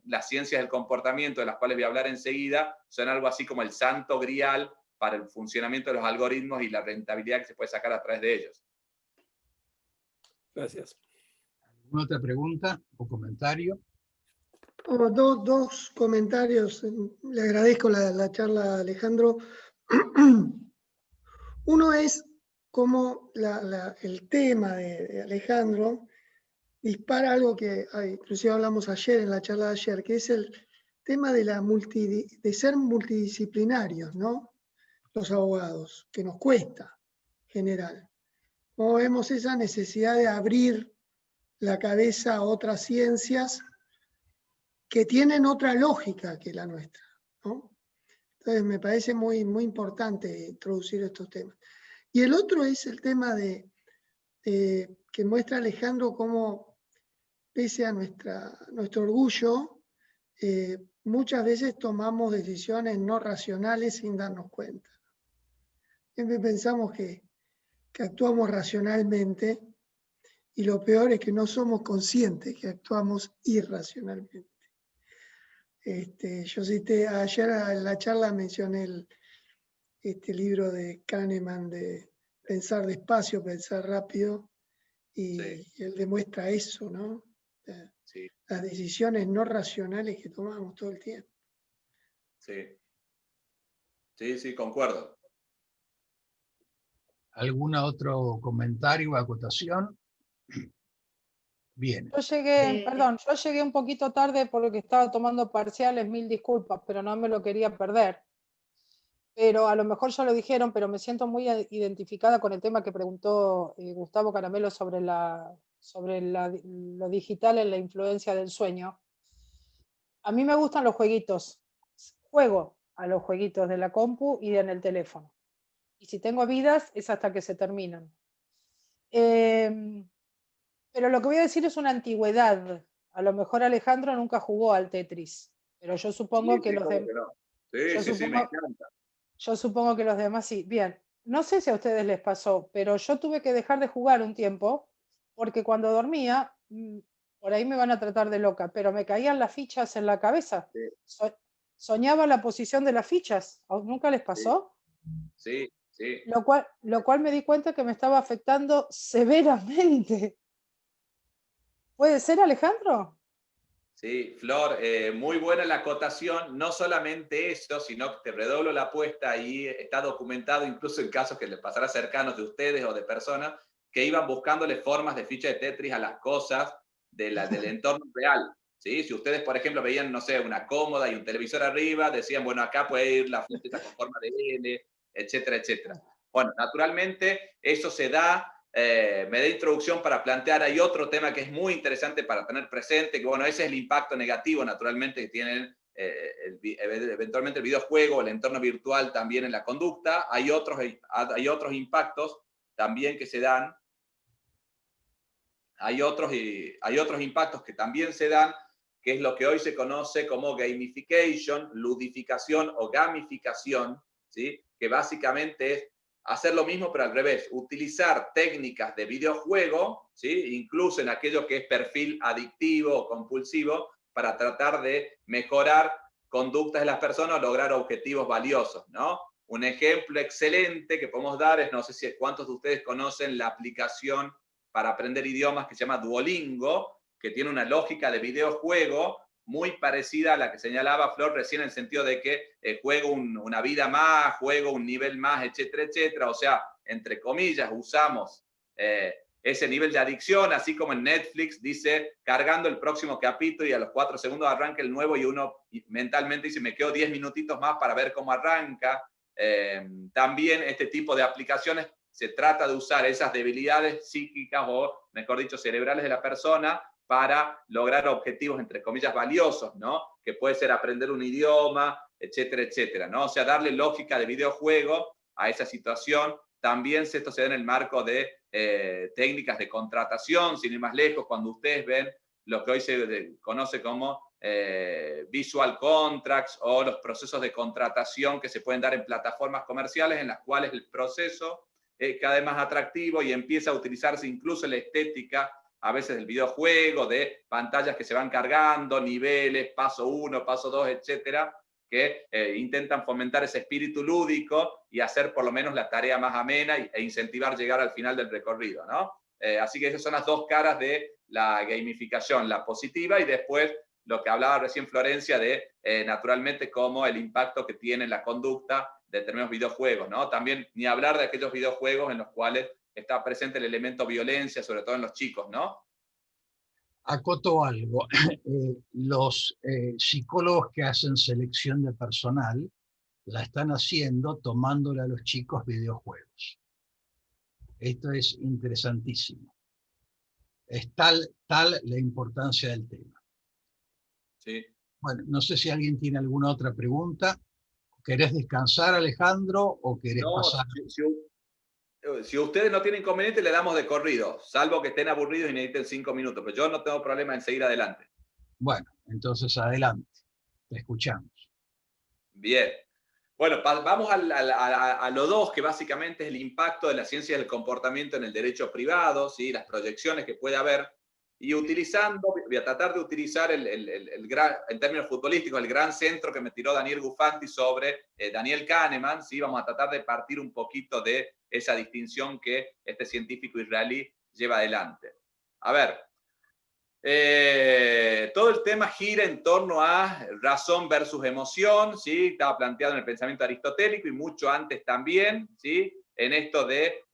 S3: las ciencias del comportamiento, de las cuales voy a hablar enseguida, son algo así como el santo grial para el funcionamiento de los algoritmos y la rentabilidad que se puede sacar a través de ellos.
S4: Gracias.
S1: ¿Alguna otra pregunta o comentario?
S5: Dos comentarios. Le agradezco la charla a Alejandro. Uno es cómo el tema de Alejandro dispara algo que inclusive hablamos ayer en la charla de ayer, que es el tema de ser multidisciplinarios, ¿no? Los abogados, que nos cuesta en general. Como vemos esa necesidad de abrir la cabeza a otras ciencias que tienen otra lógica que la nuestra, ¿no? Entonces me parece muy, muy importante introducir estos temas. Y el otro es el tema que muestra Alejandro cómo, pese a nuestro orgullo, muchas veces tomamos decisiones no racionales sin darnos cuenta. Siempre pensamos que actuamos racionalmente y lo peor es que no somos conscientes que actuamos irracionalmente. Yo cité, ayer en la charla mencioné este libro de Kahneman de Pensar despacio, pensar rápido, y él demuestra eso, ¿no?
S3: Sí.
S5: Las decisiones no racionales que tomamos todo el tiempo.
S3: Sí, concuerdo.
S1: ¿Algún otro comentario o acotación? Bien.
S2: Yo llegué un poquito tarde porque estaba tomando parciales, 1000 disculpas, pero no me lo quería perder. Pero a lo mejor ya lo dijeron, pero me siento muy identificada con el tema que preguntó Gustavo Caramelo sobre lo digital en la influencia del sueño. A mí me gustan los jueguitos. Juego a los jueguitos de la compu y en el teléfono. Y si tengo vidas, es hasta que se terminan. Pero lo que voy a decir es una antigüedad. A lo mejor Alejandro nunca jugó al Tetris, pero yo supongo que los demás...
S3: Sí, me encanta.
S2: Yo supongo que los demás sí. Bien, no sé si a ustedes les pasó, pero yo tuve que dejar de jugar un tiempo porque cuando dormía, por ahí me van a tratar de loca, pero me caían las fichas en la cabeza.
S3: Sí.
S2: Soñaba la posición de las fichas. ¿Nunca les pasó?
S3: Sí.
S2: Lo cual me di cuenta que me estaba afectando severamente. ¿Puede ser, Alejandro?
S3: Sí, Flor, muy buena la acotación. No solamente eso, sino que te redoblo la apuesta y está documentado incluso en casos que les pasará cercanos de ustedes o de personas que iban buscándole formas de ficha de Tetris a las cosas del entorno real. ¿Sí? Si ustedes, por ejemplo, veían, no sé, una cómoda y un televisor arriba, decían, bueno, acá puede ir la ficha con forma de L, etcétera, etcétera. Bueno, naturalmente eso se da me dé introducción para plantear, hay otro tema que es muy interesante para tener presente, que bueno, ese es el impacto negativo naturalmente que tienen eventualmente el videojuego, el entorno virtual también en la conducta. Hay otros impactos también que se dan, hay otros impactos que también se dan, que es lo que hoy se conoce como gamification, ludificación o gamificación, ¿sí? Que básicamente es hacer lo mismo pero al revés, utilizar técnicas de videojuego, ¿sí? Incluso en aquello que es perfil adictivo o compulsivo, para tratar de mejorar conductas de las personas o lograr objetivos valiosos, ¿no? Un ejemplo excelente que podemos dar es, no sé si cuántos de ustedes conocen la aplicación para aprender idiomas que se llama Duolingo, que tiene una lógica de videojuego muy parecida a la que señalaba Flor recién, en el sentido de que juego una vida más, juego un nivel más, etcétera, etcétera. O sea, entre comillas, usamos ese nivel de adicción, así como en Netflix dice, cargando el próximo capítulo y a los 4 segundos arranca el nuevo y uno mentalmente dice, me quedo 10 minutitos más para ver cómo arranca. También este tipo de aplicaciones se trata de usar esas debilidades psíquicas o, mejor dicho, cerebrales de la persona para lograr objetivos, entre comillas, valiosos, ¿no? Que puede ser aprender un idioma, etcétera, etcétera, ¿no? O sea, darle lógica de videojuego a esa situación. También esto se da en el marco de técnicas de contratación, sin ir más lejos, cuando ustedes ven lo que hoy se conoce como visual contracts o los procesos de contratación que se pueden dar en plataformas comerciales en las cuales el proceso es cada vez más atractivo y empieza a utilizarse incluso la estética a veces del videojuego, de pantallas que se van cargando, niveles, paso 1, paso 2, etcétera, que intentan fomentar ese espíritu lúdico y hacer por lo menos la tarea más amena e incentivar llegar al final del recorrido, ¿no? Así que esas son las dos caras de la gamificación, la positiva y después lo que hablaba recién Florencia de, naturalmente, cómo el impacto que tiene la conducta de determinados videojuegos, ¿no? También ni hablar de aquellos videojuegos en los cuales está presente el elemento violencia, sobre todo en los chicos, ¿no?
S1: Acoto algo. Los psicólogos que hacen selección de personal la están haciendo tomándole a los chicos videojuegos. Esto es interesantísimo. Es tal la importancia del tema.
S3: Sí.
S1: Bueno, no sé si alguien tiene alguna otra pregunta. ¿Querés descansar, Alejandro, o querés pasar?
S3: Si ustedes no tienen inconveniente, le damos de corrido, salvo que estén aburridos y necesiten 5 minutos, pero yo no tengo problema en seguir adelante.
S1: Bueno, entonces adelante, te escuchamos.
S3: Bien. Bueno, vamos a lo 2, que básicamente es el impacto de la ciencia del comportamiento en el derecho privado, ¿sí? Las proyecciones que puede haber, y voy a tratar de utilizar en términos futbolísticos, el gran centro que me tiró Daniel Gufanti sobre Daniel Kahneman, ¿sí? Vamos a tratar de partir un poquito de esa distinción que este científico israelí lleva adelante. A ver, todo el tema gira en torno a razón versus emoción, ¿sí? Estaba planteado en el pensamiento aristotélico y mucho antes también, ¿sí? En esto de,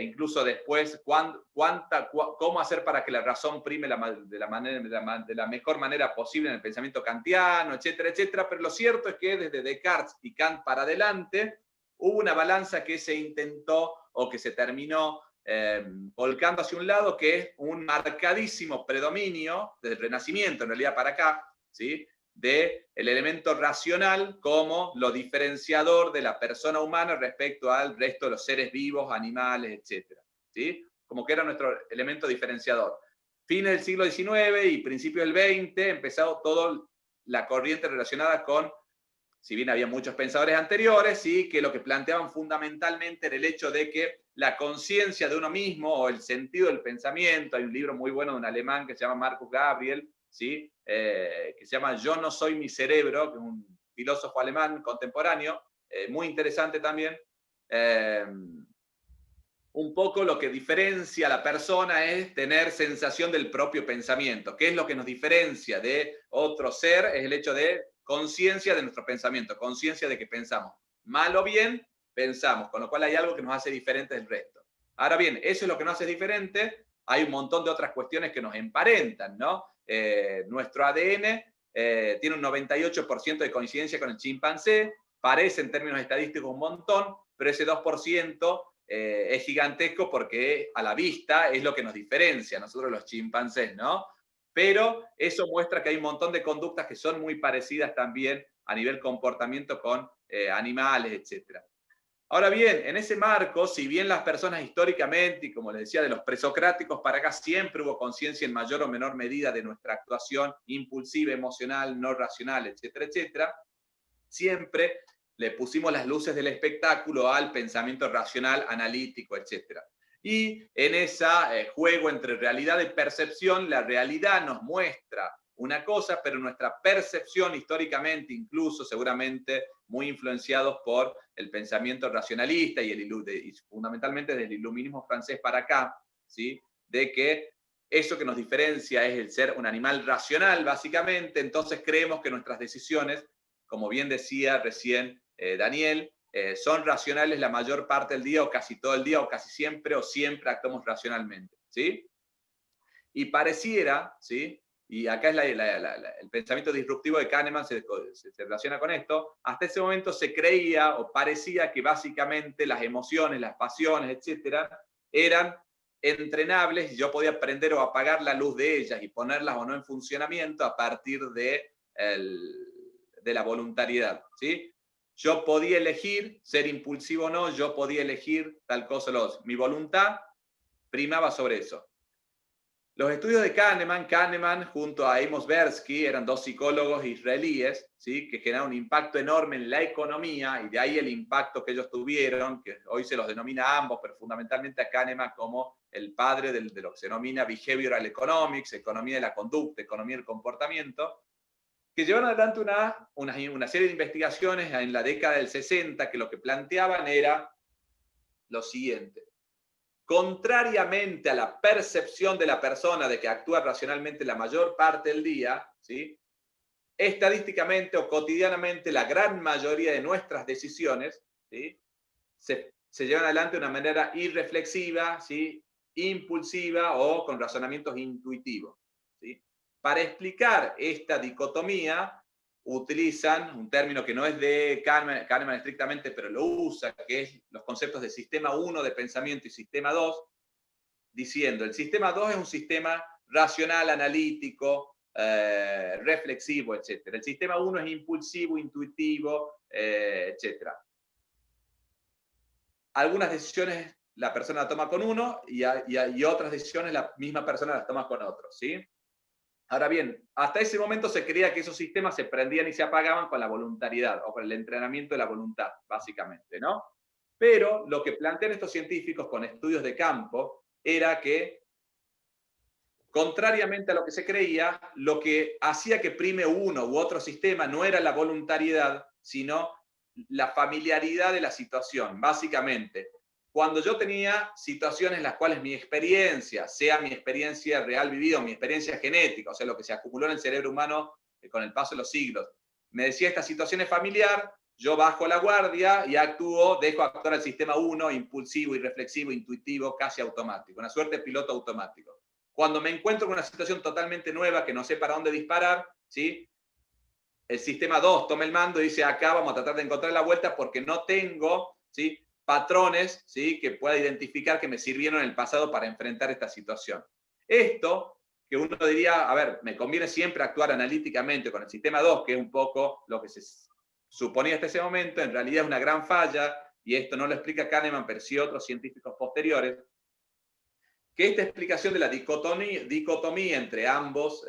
S3: incluso después, cómo hacer para que la razón prime de la mejor manera posible en el pensamiento kantiano, etcétera, etcétera. Pero lo cierto es que desde Descartes y Kant para adelante hubo una balanza que se intentó o que se terminó volcando hacia un lado, que es un marcadísimo predominio desde el Renacimiento, en realidad para acá, ¿sí? Del elemento racional como lo diferenciador de la persona humana respecto al resto de los seres vivos, animales, etc. ¿Sí? Como que era nuestro elemento diferenciador. Fines del siglo XIX y principios del XX empezó toda la corriente relacionada con, si bien había muchos pensadores anteriores, sí, que lo que planteaban fundamentalmente era el hecho de que la conciencia de uno mismo o el sentido del pensamiento, hay un libro muy bueno de un alemán que se llama Marcus Gabriel, ¿sí? Que se llama Yo no soy mi cerebro, que es un filósofo alemán contemporáneo, muy interesante también. Un poco lo que diferencia a la persona es tener sensación del propio pensamiento. ¿Qué es lo que nos diferencia de otro ser? Es el hecho de conciencia de nuestro pensamiento, conciencia de que pensamos. Mal o bien, pensamos, con lo cual hay algo que nos hace diferente del resto. Ahora bien, eso es lo que nos hace diferente. Hay un montón de otras cuestiones que nos emparentan, ¿no? Nuestro ADN tiene un 98% de coincidencia con el chimpancé, parece en términos estadísticos un montón, pero ese 2% es gigantesco porque a la vista es lo que nos diferencia, nosotros los chimpancés, ¿no? Pero eso muestra que hay un montón de conductas que son muy parecidas también a nivel comportamiento con animales, etc. Ahora bien, en ese marco, si bien las personas históricamente, y como les decía, de los presocráticos para acá, siempre hubo conciencia en mayor o menor medida de nuestra actuación impulsiva, emocional, no racional, etcétera, etcétera, siempre le pusimos las luces del espectáculo al pensamiento racional, analítico, etcétera. Y en ese juego entre realidad y percepción, la realidad nos muestra una cosa, pero nuestra percepción históricamente, incluso seguramente muy influenciados por el pensamiento racionalista y fundamentalmente del iluminismo francés para acá, ¿sí? De que eso que nos diferencia es el ser un animal racional, básicamente, entonces creemos que nuestras decisiones, como bien decía recién Daniel, son racionales la mayor parte del día, o casi todo el día, o siempre actuamos racionalmente, ¿sí? Y pareciera, ¿sí? Y acá es el pensamiento disruptivo de Kahneman se relaciona con esto, hasta ese momento se creía o parecía que básicamente las emociones, las pasiones, etcétera, eran entrenables y yo podía prender o apagar la luz de ellas y ponerlas o no en funcionamiento a partir de la voluntariedad, ¿sí? Yo podía elegir ser impulsivo o no, yo podía elegir tal cosa o lo otro. Mi voluntad primaba sobre eso. Los estudios de Kahneman junto a Amos Tversky, eran dos psicólogos israelíes, ¿sí? Que generaron un impacto enorme en la economía, y de ahí el impacto que ellos tuvieron, que hoy se los denomina a ambos, pero fundamentalmente a Kahneman como el padre de lo que se denomina Behavioral Economics, economía de la conducta, economía del comportamiento, que llevaron adelante una serie de investigaciones en la década del 60 que lo que planteaban era lo siguiente. Contrariamente a la percepción de la persona de que actúa racionalmente la mayor parte del día, ¿sí? Estadísticamente o cotidianamente la gran mayoría de nuestras decisiones, ¿sí? se llevan adelante de una manera irreflexiva, ¿sí? Impulsiva o con razonamientos intuitivos, ¿sí? Para explicar esta dicotomía utilizan un término que no es de Kahneman estrictamente, pero lo usa, que es los conceptos de sistema 1 de pensamiento y sistema 2, diciendo el sistema 2 es un sistema racional, analítico, reflexivo, etc. El sistema 1 es impulsivo, intuitivo, etc. Algunas decisiones la persona la toma con uno y otras decisiones la misma persona las toma con otro, ¿sí? Ahora bien, hasta ese momento se creía que esos sistemas se prendían y se apagaban con la voluntariedad o con el entrenamiento de la voluntad, básicamente, ¿no? Pero lo que plantean estos científicos con estudios de campo era que, contrariamente a lo que se creía, lo que hacía que prime uno u otro sistema no era la voluntariedad, sino la familiaridad de la situación, básicamente. Cuando yo tenía situaciones en las cuales mi experiencia, sea mi experiencia real vivida o mi experiencia genética, o sea, lo que se acumuló en el cerebro humano con el paso de los siglos, me decía esta situación es familiar, yo bajo la guardia y actúo, dejo actuar el sistema 1, impulsivo, irreflexivo, intuitivo, casi automático, una suerte de piloto automático. Cuando me encuentro con una situación totalmente nueva que no sé para dónde disparar, ¿sí? El sistema 2 toma el mando y dice, acá vamos a tratar de encontrar la vuelta porque no tengo, ¿sí? Patrones, ¿sí? Que pueda identificar que me sirvieron en el pasado para enfrentar esta situación. Esto, que uno diría, a ver, me conviene siempre actuar analíticamente con el sistema 2, que es un poco lo que se suponía hasta ese momento, en realidad es una gran falla, y esto no lo explica Kahneman, pero sí otros científicos posteriores, que esta explicación de la dicotomía entre ambos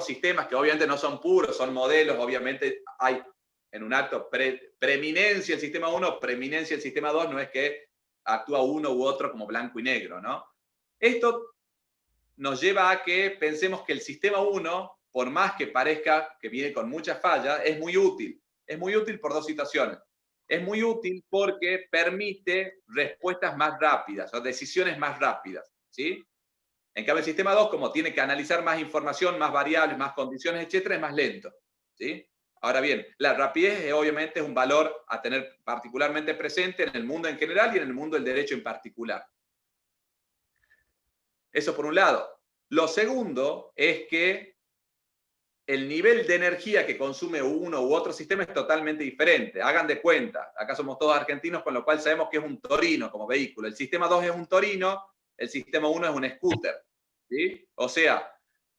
S3: sistemas, que obviamente no son puros, son modelos, obviamente hay en un acto preeminencia el sistema 1, preeminencia el sistema 2, no es que actúa uno u otro como blanco y negro, ¿no? Esto nos lleva a que pensemos que el sistema 1, por más que parezca que viene con muchas fallas, es muy útil. Es muy útil por dos situaciones. Es muy útil porque permite respuestas más rápidas o decisiones más rápidas, ¿sí? En cambio, el sistema 2, como tiene que analizar más información, más variables, más condiciones, etcétera, es más lento, ¿sí? Ahora bien, la rapidez obviamente es un valor a tener particularmente presente en el mundo en general y en el mundo del derecho en particular. Eso por un lado. Lo segundo es que el nivel de energía que consume uno u otro sistema es totalmente diferente. Hagan de cuenta, acá somos todos argentinos, con lo cual sabemos que es un Torino como vehículo. El sistema 2 es un Torino, el sistema 1 es un scooter. ¿Sí? O sea,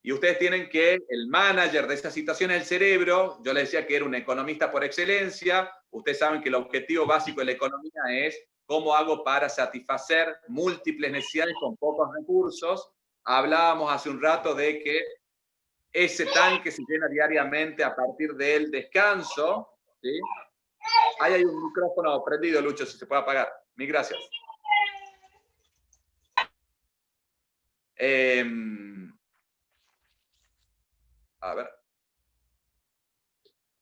S3: y ustedes tienen que el manager de esa situación es el cerebro. Yo les decía que era un economista por excelencia. Ustedes saben que el objetivo básico de la economía es cómo hago para satisfacer múltiples necesidades con pocos recursos. Hablábamos hace un rato de que ese tanque se llena diariamente a partir del descanso. ¿Sí? Ahí hay un micrófono prendido, Lucho, si se puede apagar. Mil gracias. A ver.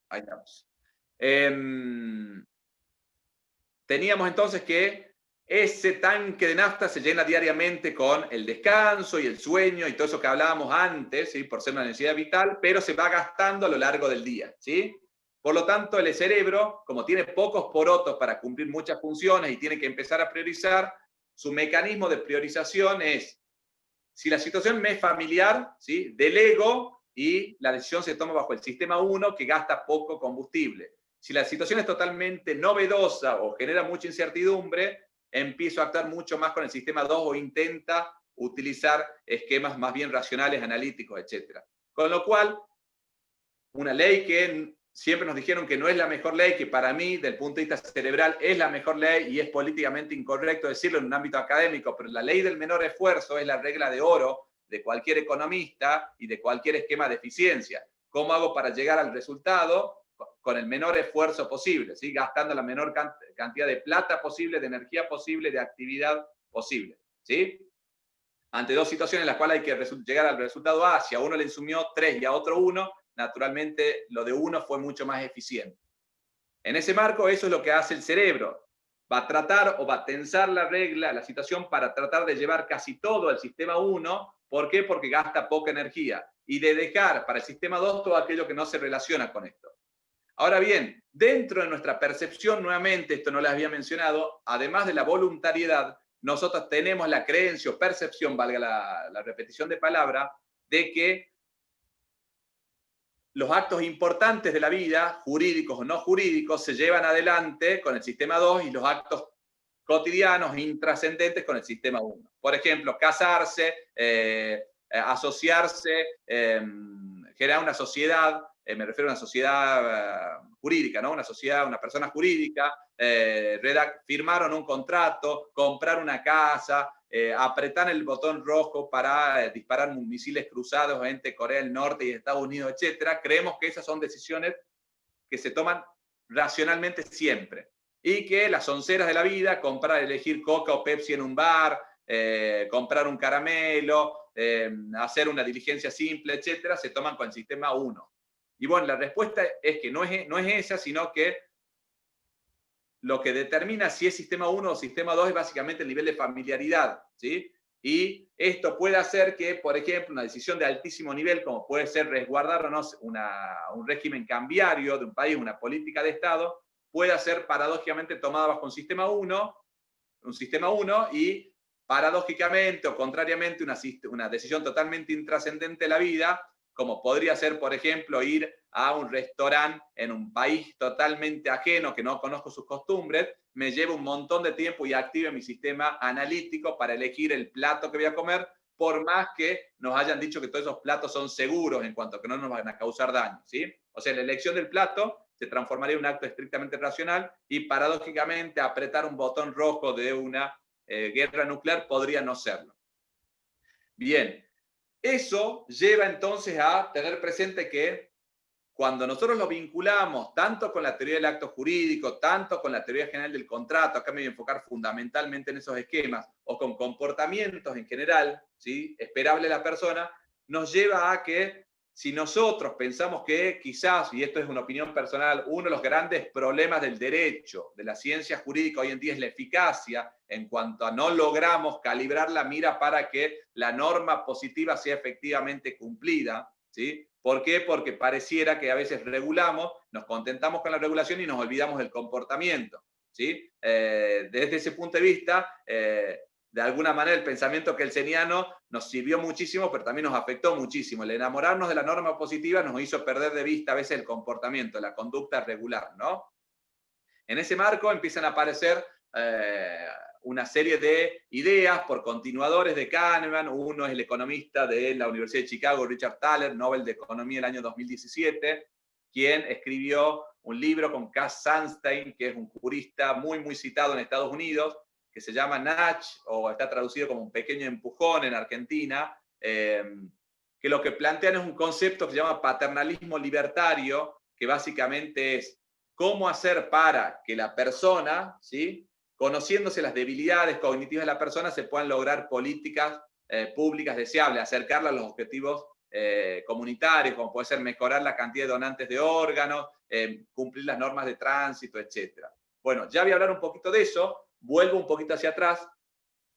S3: Ahí estamos. Teníamos entonces que ese tanque de nafta se llena diariamente con el descanso y el sueño y todo eso que hablábamos antes, ¿sí? Por ser una necesidad vital, pero se va gastando a lo largo del día. ¿Sí? Por lo tanto, el cerebro, como tiene pocos porotos para cumplir muchas funciones y tiene que empezar a priorizar, su mecanismo de priorización es, si la situación me es familiar, ¿sí? Delego y la decisión se toma bajo el sistema 1 que gasta poco combustible. Si la situación es totalmente novedosa o genera mucha incertidumbre, empiezo a actuar mucho más con el sistema 2 o intenta utilizar esquemas más bien racionales, analíticos, etc. Con lo cual, una ley que siempre nos dijeron que no es la mejor ley, que para mí, del punto de vista cerebral, es la mejor ley y es políticamente incorrecto decirlo en un ámbito académico, pero la ley del menor esfuerzo es la regla de oro de cualquier economista y de cualquier esquema de eficiencia. ¿Cómo hago para llegar al resultado? Con el menor esfuerzo posible, ¿sí? Gastando la menor cantidad de plata posible, de energía posible, de actividad posible. ¿Sí? Ante dos situaciones en las cuales hay que llegar al resultado A, si a uno le insumió 3 y a otro 1, naturalmente lo de uno fue mucho más eficiente. En ese marco, eso es lo que hace el cerebro. Va a tratar o va a tensar la regla, la situación para tratar de llevar casi todo al sistema 1. ¿Por qué? Porque gasta poca energía. Y de dejar para el sistema 2 todo aquello que no se relaciona con esto. Ahora bien, dentro de nuestra percepción, nuevamente, esto no les había mencionado, además de la voluntariedad, nosotros tenemos la creencia o percepción, valga la repetición de palabra, de que los actos importantes de la vida, jurídicos o no jurídicos, se llevan adelante con el sistema 2 y los actos cotidianos, intrascendentes, con el sistema 1. Por ejemplo, casarse, asociarse, generar una sociedad, me refiero a una sociedad jurídica, ¿no? Una sociedad, una persona jurídica, firmaron un contrato, comprar una casa, apretar el botón rojo para disparar misiles cruzados entre Corea del Norte y Estados Unidos, etc. Creemos que esas son decisiones que se toman racionalmente siempre. Y que las onceras de la vida, comprar, elegir Coca o Pepsi en un bar, comprar un caramelo, hacer una diligencia simple, etc., se toman con el sistema 1. Y bueno, la respuesta es que no es esa, sino que lo que determina si es sistema 1 o sistema 2 es básicamente el nivel de familiaridad, ¿sí? Y esto puede hacer que, por ejemplo, una decisión de altísimo nivel, como puede ser resguardar o no un régimen cambiario de un país, una política de Estado, pueda ser paradójicamente tomada bajo un sistema 1 y paradójicamente o contrariamente una decisión totalmente intrascendente de la vida, como podría ser, por ejemplo, ir a un restaurante en un país totalmente ajeno, que no conozco sus costumbres, me lleva un montón de tiempo y active mi sistema analítico para elegir el plato que voy a comer, por más que nos hayan dicho que todos esos platos son seguros en cuanto a que no nos van a causar daño, ¿sí? O sea, la elección del plato se transformaría en un acto estrictamente racional y paradójicamente apretar un botón rojo de una guerra nuclear podría no serlo. Bien. Eso lleva entonces a tener presente que cuando nosotros lo vinculamos tanto con la teoría del acto jurídico, tanto con la teoría general del contrato, acá me voy a enfocar fundamentalmente en esos esquemas, o con comportamientos en general, ¿sí? Esperable de la persona, nos lleva a que si nosotros pensamos que quizás, y esto es una opinión personal, uno de los grandes problemas del derecho, de la ciencia jurídica hoy en día es la eficacia, en cuanto a no logramos calibrar la mira para que la norma positiva sea efectivamente cumplida, ¿sí? ¿Por qué? Porque pareciera que a veces regulamos, nos contentamos con la regulación y nos olvidamos del comportamiento, ¿sí? Desde ese punto de vista, de alguna manera el pensamiento kelseniano nos sirvió muchísimo, pero también nos afectó muchísimo. El enamorarnos de la norma positiva nos hizo perder de vista a veces el comportamiento, la conducta regular, ¿no? En ese marco empiezan a aparecer una serie de ideas por continuadores de Kahneman. Uno es el economista de la Universidad de Chicago, Richard Thaler, Nobel de Economía el año 2017, quien escribió un libro con Cass Sunstein, que es un jurista muy, muy citado en Estados Unidos, que se llama Nudge, o está traducido como un pequeño empujón en Argentina, que lo que plantean es un concepto que se llama paternalismo libertario, que básicamente es cómo hacer para que la persona, ¿sí?, conociéndose las debilidades cognitivas de la persona, se puedan lograr políticas públicas deseables, acercarla a los objetivos comunitarios, como puede ser mejorar la cantidad de donantes de órganos, cumplir las normas de tránsito, etc. Bueno, ya voy a hablar un poquito de eso, vuelvo un poquito hacia atrás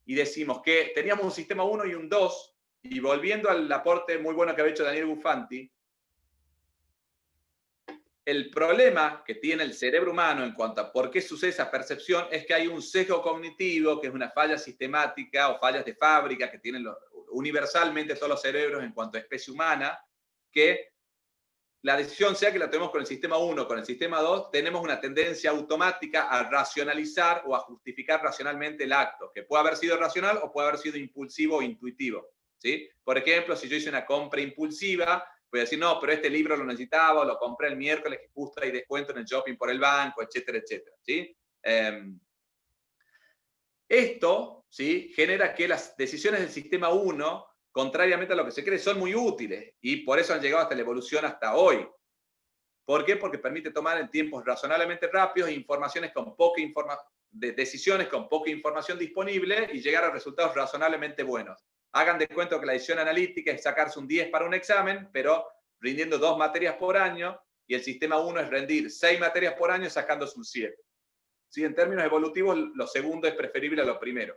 S3: y decimos que teníamos un sistema 1 y un 2, y volviendo al aporte muy bueno que había hecho Daniel Bufanti, el problema que tiene el cerebro humano en cuanto a por qué sucede esa percepción es que hay un sesgo cognitivo, que es una falla sistemática o fallas de fábrica que tienen universalmente todos los cerebros en cuanto a especie humana, que la decisión sea que la tenemos con el sistema 1 o con el sistema 2, tenemos una tendencia automática a racionalizar o a justificar racionalmente el acto, que puede haber sido racional o puede haber sido impulsivo o intuitivo, ¿sí? Por ejemplo, si yo hice una compra impulsiva, voy a decir, no, pero este libro lo necesitaba, lo compré el miércoles, que justo hay descuento en el shopping por el banco, etcétera, etcétera, ¿sí? Esto, ¿sí?, genera que las decisiones del sistema 1, contrariamente a lo que se cree, son muy útiles, y por eso han llegado hasta la evolución hasta hoy. ¿Por qué? Porque permite tomar en tiempos razonablemente rápidos decisiones con poca información disponible y llegar a resultados razonablemente buenos. Hagan de cuenta que la decisión analítica es sacarse un 10 para un examen, pero rindiendo 2 materias por año, y el sistema 1 es rendir 6 materias por año sacándose un 7. ¿Sí? En términos evolutivos, lo segundo es preferible a lo primero.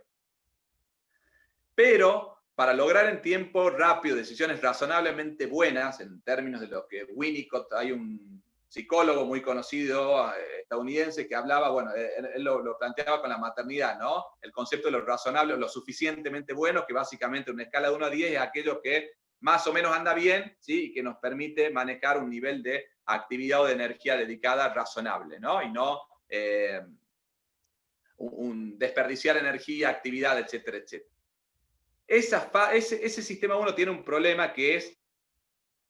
S3: Pero para lograr en tiempo rápido decisiones razonablemente buenas, en términos de lo que Winnicott, hay un psicólogo muy conocido estadounidense que hablaba, bueno, él lo planteaba con la maternidad, ¿no? El concepto de lo razonable o lo suficientemente bueno, que básicamente una escala de 1 a 10 es aquello que más o menos anda bien, ¿sí?, y que nos permite manejar un nivel de actividad o de energía dedicada razonable, ¿no? Y no desperdiciar energía, actividad, etcétera, etcétera. Ese sistema 1 tiene un problema que es,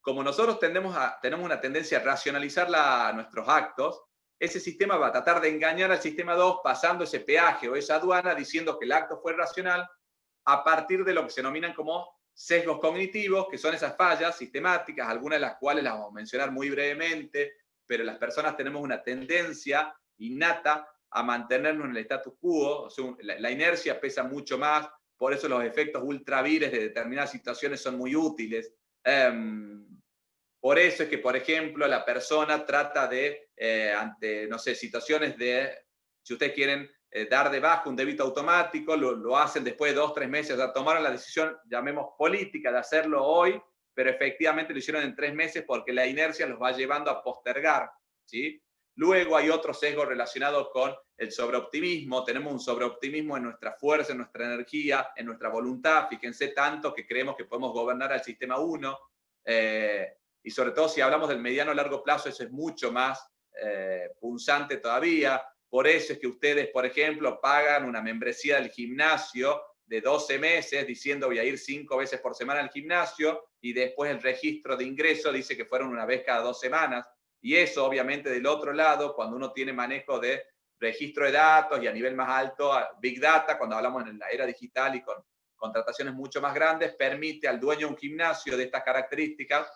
S3: como nosotros tenemos una tendencia a racionalizar nuestros actos, ese sistema va a tratar de engañar al sistema 2 pasando ese peaje o esa aduana diciendo que el acto fue racional a partir de lo que se denominan como sesgos cognitivos, que son esas fallas sistemáticas, algunas de las cuales las vamos a mencionar muy brevemente, pero las personas tenemos una tendencia innata a mantenernos en el status quo, o sea, la inercia pesa mucho más, por eso los efectos ultravires de determinadas situaciones son muy útiles. Por eso es que, por ejemplo, la persona trata de, ante, no sé, situaciones de, si ustedes quieren dar de baja un débito automático, lo hacen después de 2 o 3 meses, o sea, tomaron la decisión, llamemos política, de hacerlo hoy, pero efectivamente lo hicieron en 3 meses porque la inercia los va llevando a postergar, ¿sí? Luego hay otro sesgo relacionado con el sobreoptimismo. Tenemos un sobreoptimismo en nuestra fuerza, en nuestra energía, en nuestra voluntad. Fíjense tanto que creemos que podemos gobernar al sistema 1. Y sobre todo si hablamos del mediano a largo plazo, eso es mucho más punzante todavía. Por eso es que ustedes, por ejemplo, pagan una membresía del gimnasio de 12 meses diciendo voy a ir 5 veces por semana al gimnasio, y después el registro de ingreso dice que fueron una vez cada 2 semanas. Y eso, obviamente, del otro lado, cuando uno tiene manejo de registro de datos y a nivel más alto, Big Data, cuando hablamos en la era digital y con contrataciones mucho más grandes, permite al dueño de un gimnasio de estas características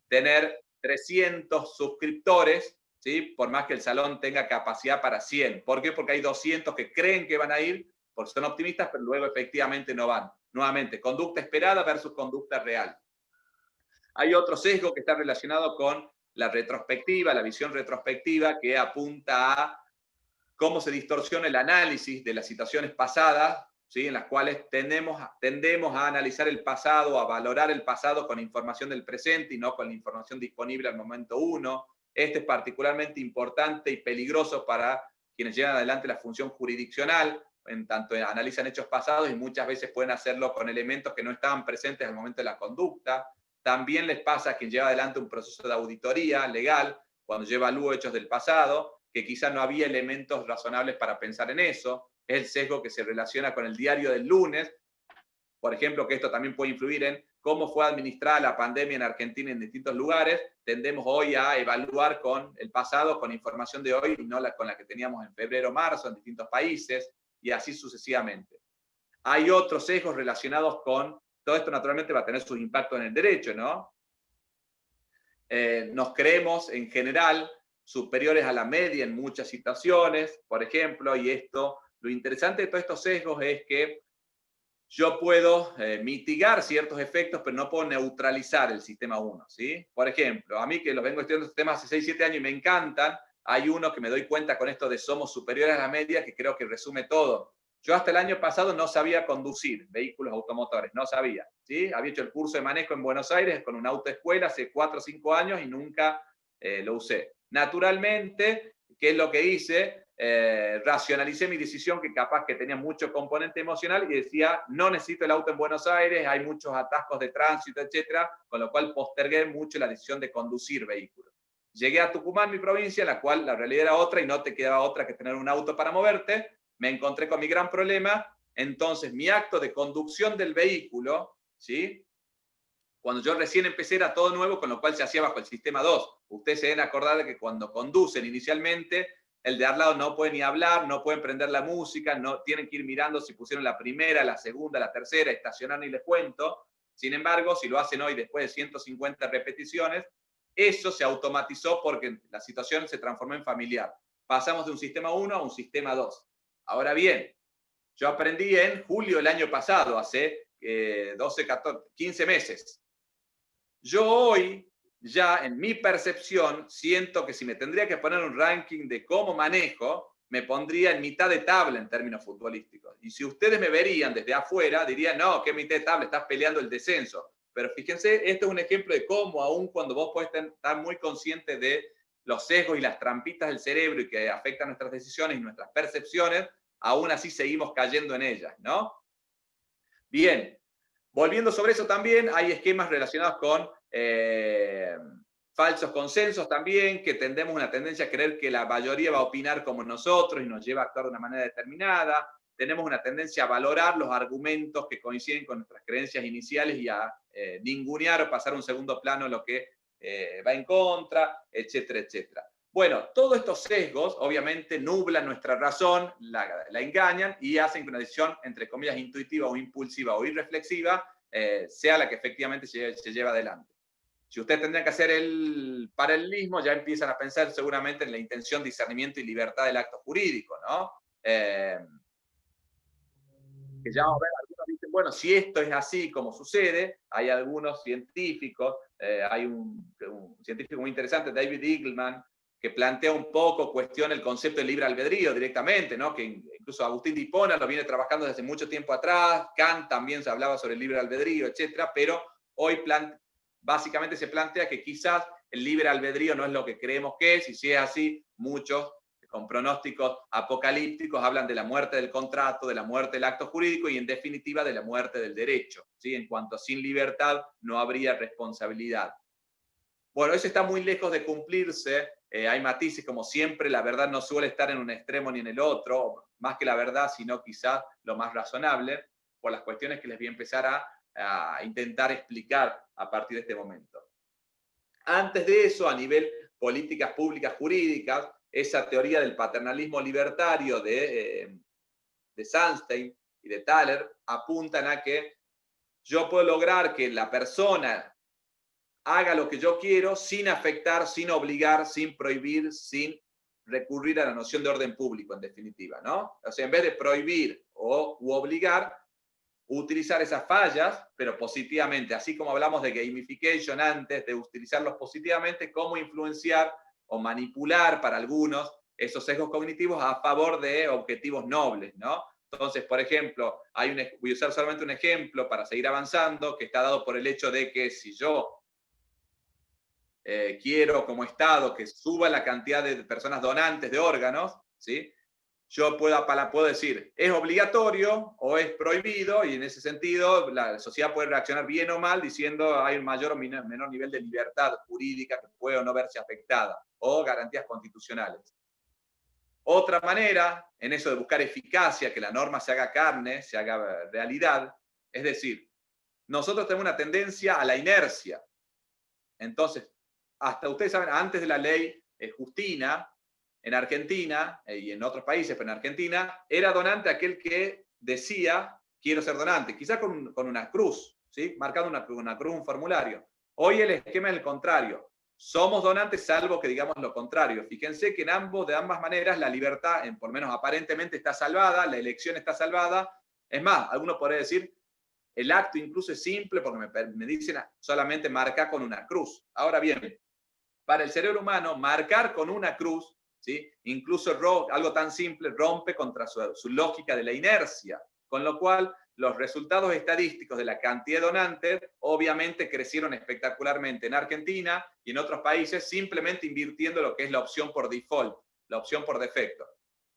S3: tener 300 suscriptores, ¿sí?, por más que el salón tenga capacidad para 100. ¿Por qué? Porque hay 200 que creen que van a ir, porque son optimistas, pero luego efectivamente no van. Nuevamente, conducta esperada versus conducta real. Hay otro sesgo que está relacionado con la retrospectiva, la visión retrospectiva, que apunta a cómo se distorsiona el análisis de las situaciones pasadas, ¿sí?, en las cuales tendemos a analizar el pasado, a valorar el pasado con información del presente y no con la información disponible al momento 1. Este es particularmente importante y peligroso para quienes llevan adelante la función jurisdiccional, en tanto analizan hechos pasados y muchas veces pueden hacerlo con elementos que no estaban presentes al momento de la conducta. También les pasa a quien lleva adelante un proceso de auditoría legal, cuando yo evalúo hechos del pasado, que quizás no había elementos razonables para pensar en eso. Es el sesgo que se relaciona con el diario del lunes, por ejemplo, que esto también puede influir en cómo fue administrada la pandemia en Argentina en distintos lugares. Tendemos hoy a evaluar con el pasado, con información de hoy, y no con la que teníamos en febrero, marzo, en distintos países, y así sucesivamente. Hay otros sesgos relacionados con, todo esto naturalmente va a tener sus impactos en el derecho, ¿no? Nos creemos en general superiores a la media en muchas situaciones, por ejemplo, y esto, lo interesante de todos estos sesgos es que yo puedo mitigar ciertos efectos, pero no puedo neutralizar el sistema 1, ¿sí? Por ejemplo, a mí que los vengo estudiando estos temas hace 6, 7 años y me encantan, hay uno que me doy cuenta con esto de somos superiores a la media, que creo que resume todo. Yo hasta el año pasado no sabía conducir vehículos automotores, no sabía, ¿sí? Había hecho el curso de manejo en Buenos Aires con una autoescuela hace 4 o 5 años y nunca lo usé. Naturalmente, ¿qué es lo que hice? Racionalicé mi decisión, que capaz que tenía mucho componente emocional, y decía, no necesito el auto en Buenos Aires, hay muchos atascos de tránsito, etcétera, con lo cual postergué mucho la decisión de conducir vehículos. Llegué a Tucumán, mi provincia, en la cual la realidad era otra y no te quedaba otra que tener un auto para moverte. Me encontré con mi gran problema. Entonces, mi acto de conducción del vehículo, ¿sí? Cuando yo recién empecé era todo nuevo, con lo cual se hacía bajo el sistema 2. Ustedes se deben acordar de que cuando conducen inicialmente, el de al lado no puede ni hablar, no pueden prender la música, no tienen que ir mirando si pusieron la primera, la segunda, la tercera, estacionar ni les cuento. Sin embargo, si lo hacen hoy después de 150 repeticiones, eso se automatizó porque la situación se transformó en familiar. Pasamos de un sistema 1 a un sistema 2. Ahora bien, yo aprendí en julio del año pasado, hace 12, 14, 15 meses. Yo hoy, ya en mi percepción, siento que si me tendría que poner un ranking de cómo manejo, me pondría en mitad de tabla en términos futbolísticos. Y si ustedes me verían desde afuera, dirían, no, ¿qué mitad de tabla? Estás peleando el descenso. Pero fíjense, esto es un ejemplo de cómo, aun cuando vos podés estar muy consciente de los sesgos y las trampitas del cerebro y que afectan nuestras decisiones y nuestras percepciones, aún así seguimos cayendo en ellas, ¿no? Bien, volviendo sobre eso también, hay esquemas relacionados con falsos consensos también, que tendemos una tendencia a creer que la mayoría va a opinar como nosotros y nos lleva a actuar de una manera determinada. Tenemos una tendencia a valorar los argumentos que coinciden con nuestras creencias iniciales y a ningunear o pasar a un segundo plano lo que va en contra, etcétera, etcétera. Bueno, todos estos sesgos obviamente nublan nuestra razón, la engañan y hacen que una decisión, entre comillas, intuitiva o impulsiva o irreflexiva, sea la que efectivamente se lleva adelante. Si ustedes tendrían que hacer el paralelismo, ya empiezan a pensar seguramente en la intención, discernimiento y libertad del acto jurídico, ¿no? Que ya vamos a ver, algunos dicen, bueno, si esto es así como sucede, hay algunos científicos, hay un científico muy interesante, David Eagleman, que plantea un poco, cuestiona el concepto de libre albedrío directamente, ¿no? Que incluso Agustín de Hipona lo viene trabajando desde mucho tiempo atrás, Kant también se hablaba sobre el libre albedrío, etcétera, pero hoy básicamente se plantea que quizás el libre albedrío no es lo que creemos que es, y si es así, muchos con pronósticos apocalípticos hablan de la muerte del contrato, de la muerte del acto jurídico y en definitiva de la muerte del derecho, ¿sí? En cuanto sin libertad no habría responsabilidad. Bueno, eso está muy lejos de cumplirse, hay matices, como siempre, la verdad no suele estar en un extremo ni en el otro, más que la verdad, sino quizás lo más razonable, por las cuestiones que les voy a empezar a intentar explicar a partir de este momento. Antes de eso, a nivel políticas públicas jurídicas, esa teoría del paternalismo libertario de Sunstein y de Thaler apuntan a que yo puedo lograr que la persona haga lo que yo quiero sin afectar, sin obligar, sin prohibir, sin recurrir a la noción de orden público, en definitiva, ¿no? O sea, en vez de prohibir u obligar, utilizar esas fallas, pero positivamente, así como hablamos de gamification antes, de utilizarlos positivamente, cómo influenciar o manipular para algunos esos sesgos cognitivos a favor de objetivos nobles, ¿no? Entonces, por ejemplo, voy a usar solamente un ejemplo para seguir avanzando, que está dado por el hecho de que si yo quiero como Estado que suba la cantidad de personas donantes de órganos, ¿sí? yo puedo decir, es obligatorio o es prohibido, y en ese sentido la sociedad puede reaccionar bien o mal diciendo hay un mayor o menor nivel de libertad jurídica que puede o no verse afectada, o garantías constitucionales. Otra manera, en eso de buscar eficacia, que la norma se haga carne, se haga realidad, es decir, nosotros tenemos una tendencia a la inercia. Entonces, hasta ustedes saben, antes de la ley Justina, en Argentina y en otros países, pero en Argentina, era donante aquel que decía, quiero ser donante, quizás con una cruz, ¿sí? Marcando una cruz, un formulario. Hoy el esquema es el contrario. Somos donantes salvo que digamos lo contrario. Fíjense que de ambas maneras la libertad, por lo menos aparentemente, está salvada, la elección está salvada. Es más, algunos podrían decir, el acto incluso es simple porque me dicen solamente marca con una cruz. Ahora bien, para el cerebro humano, marcar con una cruz, ¿sí? Incluso algo tan simple rompe contra su lógica de la inercia, con lo cual los resultados estadísticos de la cantidad de donantes obviamente crecieron espectacularmente en Argentina y en otros países, simplemente invirtiendo lo que es la opción por default, la opción por defecto.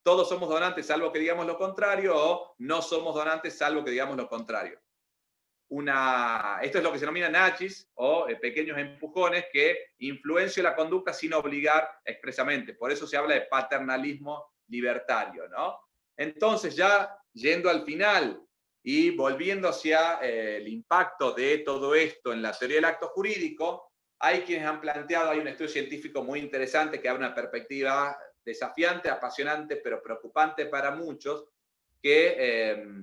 S3: Todos somos donantes salvo que digamos lo contrario, o no somos donantes salvo que digamos lo contrario. Esto es lo que se denomina nudges o pequeños empujones que influencian la conducta sin obligar expresamente. Por eso se habla de paternalismo libertario, ¿no? Entonces, ya yendo al final y volviendo hacia el impacto de todo esto en la teoría del acto jurídico, hay quienes han planteado, hay un estudio científico muy interesante que abre una perspectiva desafiante, apasionante, pero preocupante para muchos, que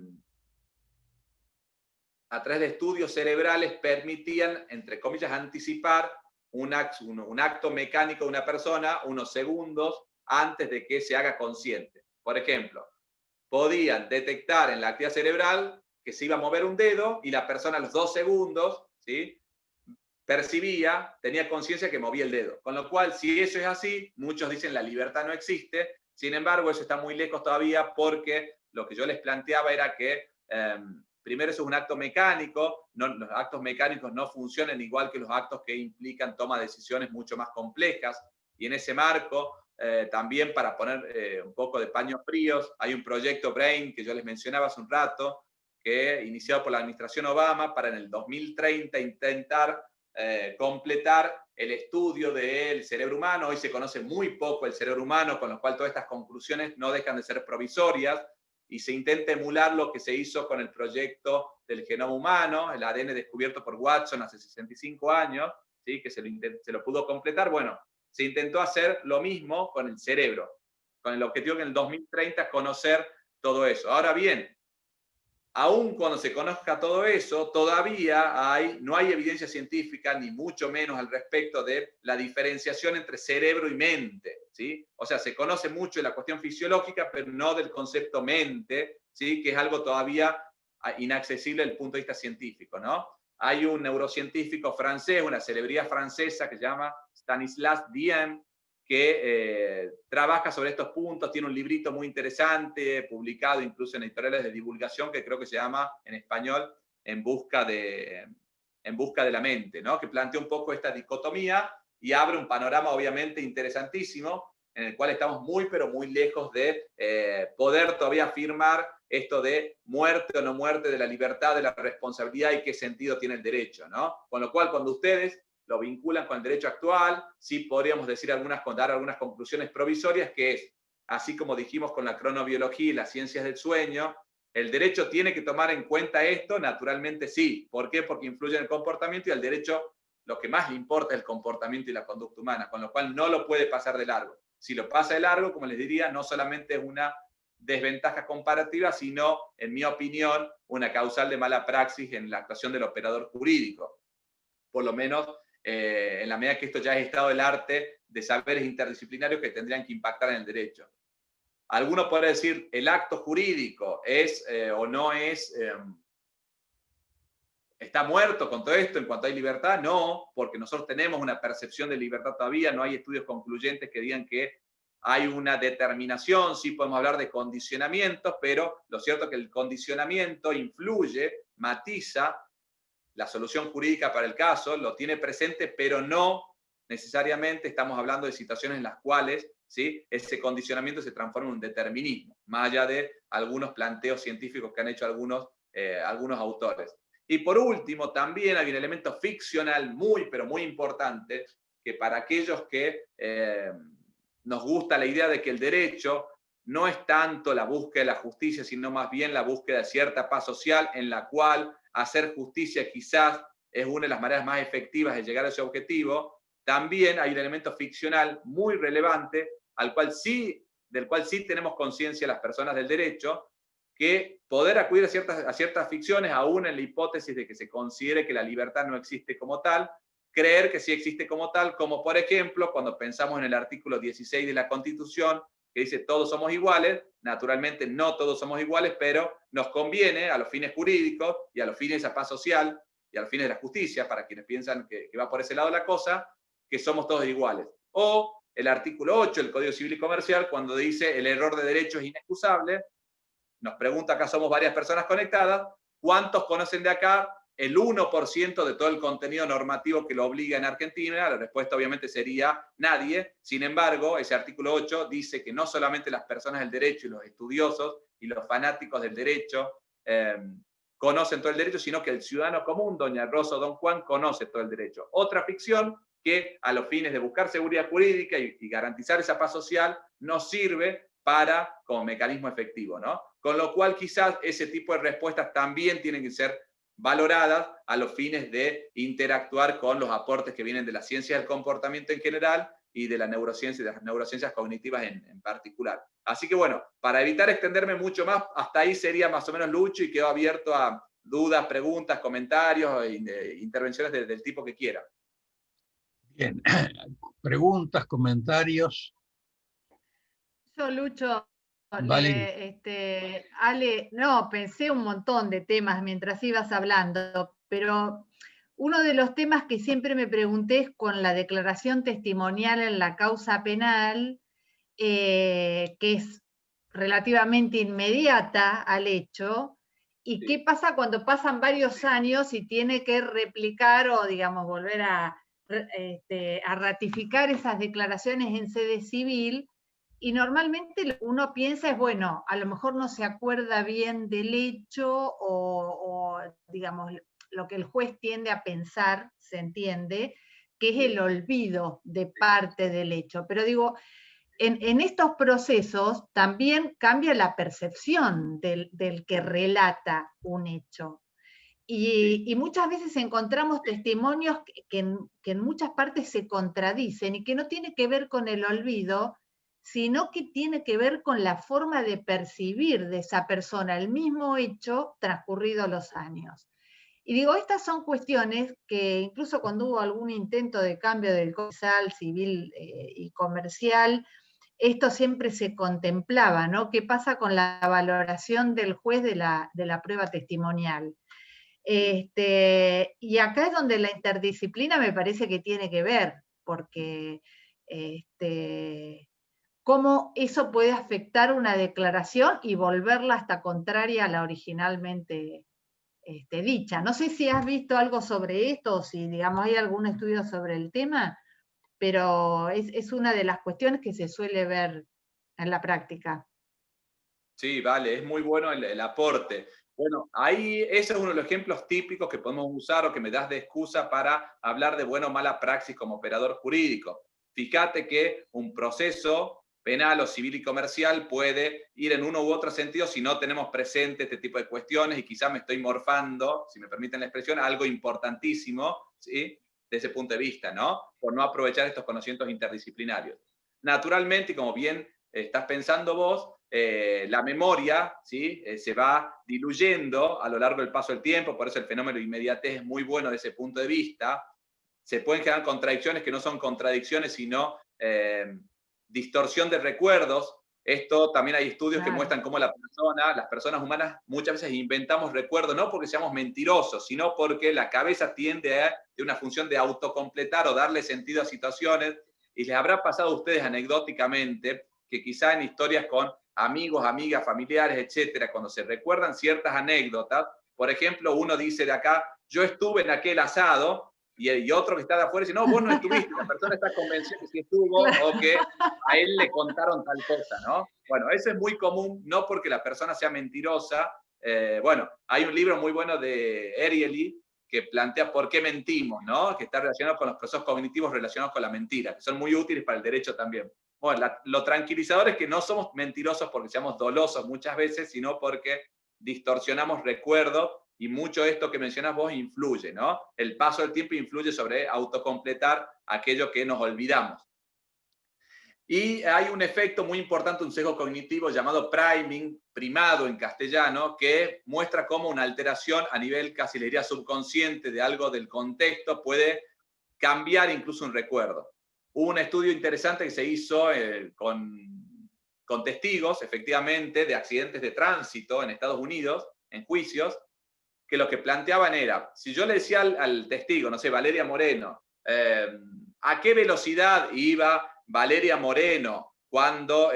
S3: a través de estudios cerebrales permitían, entre comillas, anticipar un acto mecánico de una persona unos segundos antes de que se haga consciente. Por ejemplo, podían detectar en la actividad cerebral que se iba a mover un dedo y la persona a los 2 segundos, ¿sí?, percibía, tenía conciencia que movía el dedo. Con lo cual, si eso es así, muchos dicen la libertad no existe. Sin embargo, eso está muy lejos todavía porque lo que yo les planteaba era que primero eso es un acto mecánico, los actos mecánicos no funcionan igual que los actos que implican toma de decisiones mucho más complejas, y en ese marco, también para poner un poco de paños fríos, hay un proyecto BRAIN que yo les mencionaba hace un rato, que iniciado por la administración Obama para en el 2030 intentar completar el estudio del cerebro humano. Hoy se conoce muy poco el cerebro humano, con lo cual todas estas conclusiones no dejan de ser provisorias, y se intenta emular lo que se hizo con el proyecto del genoma humano, el ADN descubierto por Watson hace 65 años, ¿sí?, que se lo pudo completar. Bueno, se intentó hacer lo mismo con el cerebro, con el objetivo que en el 2030 conocer todo eso. Ahora bien, aún cuando se conozca todo eso, todavía no hay evidencia científica, ni mucho menos al respecto de la diferenciación entre cerebro y mente, ¿sí? O sea, se conoce mucho de la cuestión fisiológica, pero no del concepto mente, ¿sí?, que es algo todavía inaccesible desde el punto de vista científico, ¿no? Hay un neurocientífico francés, una celebridad francesa que se llama Stanislas Dehaene, que trabaja sobre estos puntos, tiene un librito muy interesante, publicado incluso en editoriales de divulgación, que creo que se llama en español En busca de la mente, ¿no?, que plantea un poco esta dicotomía y abre un panorama obviamente interesantísimo, en el cual estamos muy, pero muy lejos de poder todavía afirmar esto de muerte o no muerte de la libertad, de la responsabilidad y qué sentido tiene el derecho, ¿no? Con lo cual, cuando ustedes lo vinculan con el derecho actual, sí podríamos decir dar algunas conclusiones provisorias, que es, así como dijimos con la cronobiología y las ciencias del sueño, ¿el derecho tiene que tomar en cuenta esto? Naturalmente sí. ¿Por qué? Porque influye en el comportamiento, y al derecho lo que más le importa es el comportamiento y la conducta humana, con lo cual no lo puede pasar de largo. Si lo pasa de largo, como les diría, no solamente es una desventaja comparativa, sino, en mi opinión, una causal de mala praxis en la actuación del operador jurídico. Por lo menos en la medida que esto ya es estado del arte de saberes interdisciplinarios que tendrían que impactar en el derecho. Alguno puede decir, ¿el acto jurídico es o no es, está muerto con todo esto en cuanto hay libertad? No, porque nosotros tenemos una percepción de libertad todavía, no hay estudios concluyentes que digan que hay una determinación. Sí podemos hablar de condicionamientos, pero lo cierto es que el condicionamiento influye, matiza la solución jurídica para el caso, lo tiene presente, pero no necesariamente estamos hablando de situaciones en las cuales ¿sí? Ese condicionamiento se transforma en un determinismo, más allá de algunos planteos científicos que han hecho algunos autores. Y por último, también hay un elemento ficcional muy, pero muy importante, que para aquellos que nos gusta la idea de que el derecho no es tanto la búsqueda de la justicia, sino más bien la búsqueda de cierta paz social, en la cual hacer justicia quizás es una de las maneras más efectivas de llegar a ese objetivo. También hay un elemento ficcional muy relevante, del cual sí tenemos conciencia las personas del derecho, que poder acudir a ciertas ficciones, aún en la hipótesis de que se considere que la libertad no existe como tal, creer que sí existe como tal, como por ejemplo cuando pensamos en el artículo 16 de la Constitución, que dice todos somos iguales. Naturalmente no todos somos iguales, pero nos conviene a los fines jurídicos y a los fines de la paz social y a los fines de la justicia, para quienes piensan que va por ese lado la cosa, que somos todos iguales. O el artículo 8 del Código Civil y Comercial, cuando dice el error de derecho es inexcusable. Nos pregunta, acá somos varias personas conectadas, ¿cuántos conocen de acá el 1% de todo el contenido normativo que lo obliga en Argentina? La respuesta obviamente sería nadie. Sin embargo, ese artículo 8 dice que no solamente las personas del derecho y los estudiosos y los fanáticos del derecho conocen todo el derecho, sino que el ciudadano común, doña Rosa o don Juan, conoce todo el derecho. Otra ficción que a los fines de buscar seguridad jurídica y garantizar esa paz social nos sirve como mecanismo efectivo, ¿no? Con lo cual quizás ese tipo de respuestas también tienen que ser valoradas a los fines de interactuar con los aportes que vienen de la ciencia del comportamiento en general y de la neurociencia y de las neurociencias cognitivas en particular. Así que bueno, para evitar extenderme mucho más, hasta ahí sería más o menos Lucho, y quedo abierto a dudas, preguntas, comentarios, intervenciones del tipo que quiera.
S1: Bien, preguntas, comentarios.
S6: Yo, Lucho,
S1: Vale.
S6: Ale, no, pensé un montón de temas mientras ibas hablando, pero uno de los temas que siempre me pregunté es con la declaración testimonial en la causa penal, que es relativamente inmediata al hecho, y
S3: Sí.
S6: qué pasa cuando pasan varios años y tiene que replicar o, digamos, volver a ratificar esas declaraciones en sede civil. Y normalmente lo que uno piensa es, bueno, a lo mejor no se acuerda bien del hecho o digamos, lo que el juez tiende a pensar, se entiende, que es el olvido de parte del hecho. Pero digo, en estos procesos también cambia la percepción del que relata un hecho. Y muchas veces encontramos testimonios que en muchas partes se contradicen y que no tiene que ver con el olvido, sino que tiene que ver con la forma de percivir de esa persona el mismo hecho transcurridos los años. Y digo, estas son cuestiones que incluso cuando hubo algún intento de cambio del Código Civil y Comercial, esto siempre se contemplaba, ¿no? ¿Qué pasa con la valoración del juez de la prueba testimonial? Y acá es donde la interdisciplina me parece que tiene que ver, porque cómo eso puede afectar una declaración y volverla hasta contraria a la originalmente dicha. No sé si has visto algo sobre esto, o si, digamos, hay algún estudio sobre el tema, pero es una de las cuestiones que se suele ver en la práctica.
S3: Sí, vale, es muy bueno el aporte. Bueno, ahí ese es uno de los ejemplos típicos que podemos usar o que me das de excusa para hablar de buena o mala praxis como operador jurídico. Fíjate que un proceso penal o civil y comercial puede ir en uno u otro sentido si no tenemos presente este tipo de cuestiones, y quizás me estoy morfando, si me permiten la expresión, algo importantísimo, ¿sí? De ese punto de vista, ¿no? Por no aprovechar estos conocimientos interdisciplinarios. Naturalmente, y como bien estás pensando vos, la memoria, ¿sí? Se va diluyendo a lo largo del paso del tiempo, por eso el fenómeno de inmediatez es muy bueno desde ese punto de vista. Se pueden generar contradicciones que no son contradicciones, sino distorsión de recuerdos. Esto también hay estudios que muestran cómo las personas humanas, muchas veces inventamos recuerdos, no porque seamos mentirosos, sino porque la cabeza tiende a de una función de autocompletar o darle sentido a situaciones. Y les habrá pasado a ustedes anecdóticamente que quizá en historias con amigos, amigas, familiares, etcétera, cuando se recuerdan ciertas anécdotas, por ejemplo, uno dice de acá, yo estuve en aquel asado, y otro que está de afuera dice, no, vos no estuviste, la persona está convencida que sí estuvo, o que a él le contaron tal cosa, ¿no? Bueno, eso es muy común, no porque la persona sea mentirosa. Bueno, hay un libro muy bueno de Ariely que plantea por qué mentimos, ¿no? Que está relacionado con los procesos cognitivos relacionados con la mentira, que son muy útiles para el derecho también. Bueno, lo tranquilizador es que no somos mentirosos porque seamos dolosos muchas veces, sino porque distorsionamos recuerdos, y mucho de esto que mencionas vos influye, ¿no? El paso del tiempo influye sobre autocompletar aquello que nos olvidamos. Y hay un efecto muy importante, un sesgo cognitivo llamado priming, primado en castellano, que muestra cómo una alteración a nivel, casi le diría, subconsciente de algo del contexto puede cambiar incluso un recuerdo. Hubo un estudio interesante que se hizo con testigos, efectivamente, de accidentes de tránsito en Estados Unidos, en juicios, que lo que planteaban era, si yo le decía al testigo, no sé, Valeria Moreno, ¿a qué velocidad iba Valeria Moreno cuando,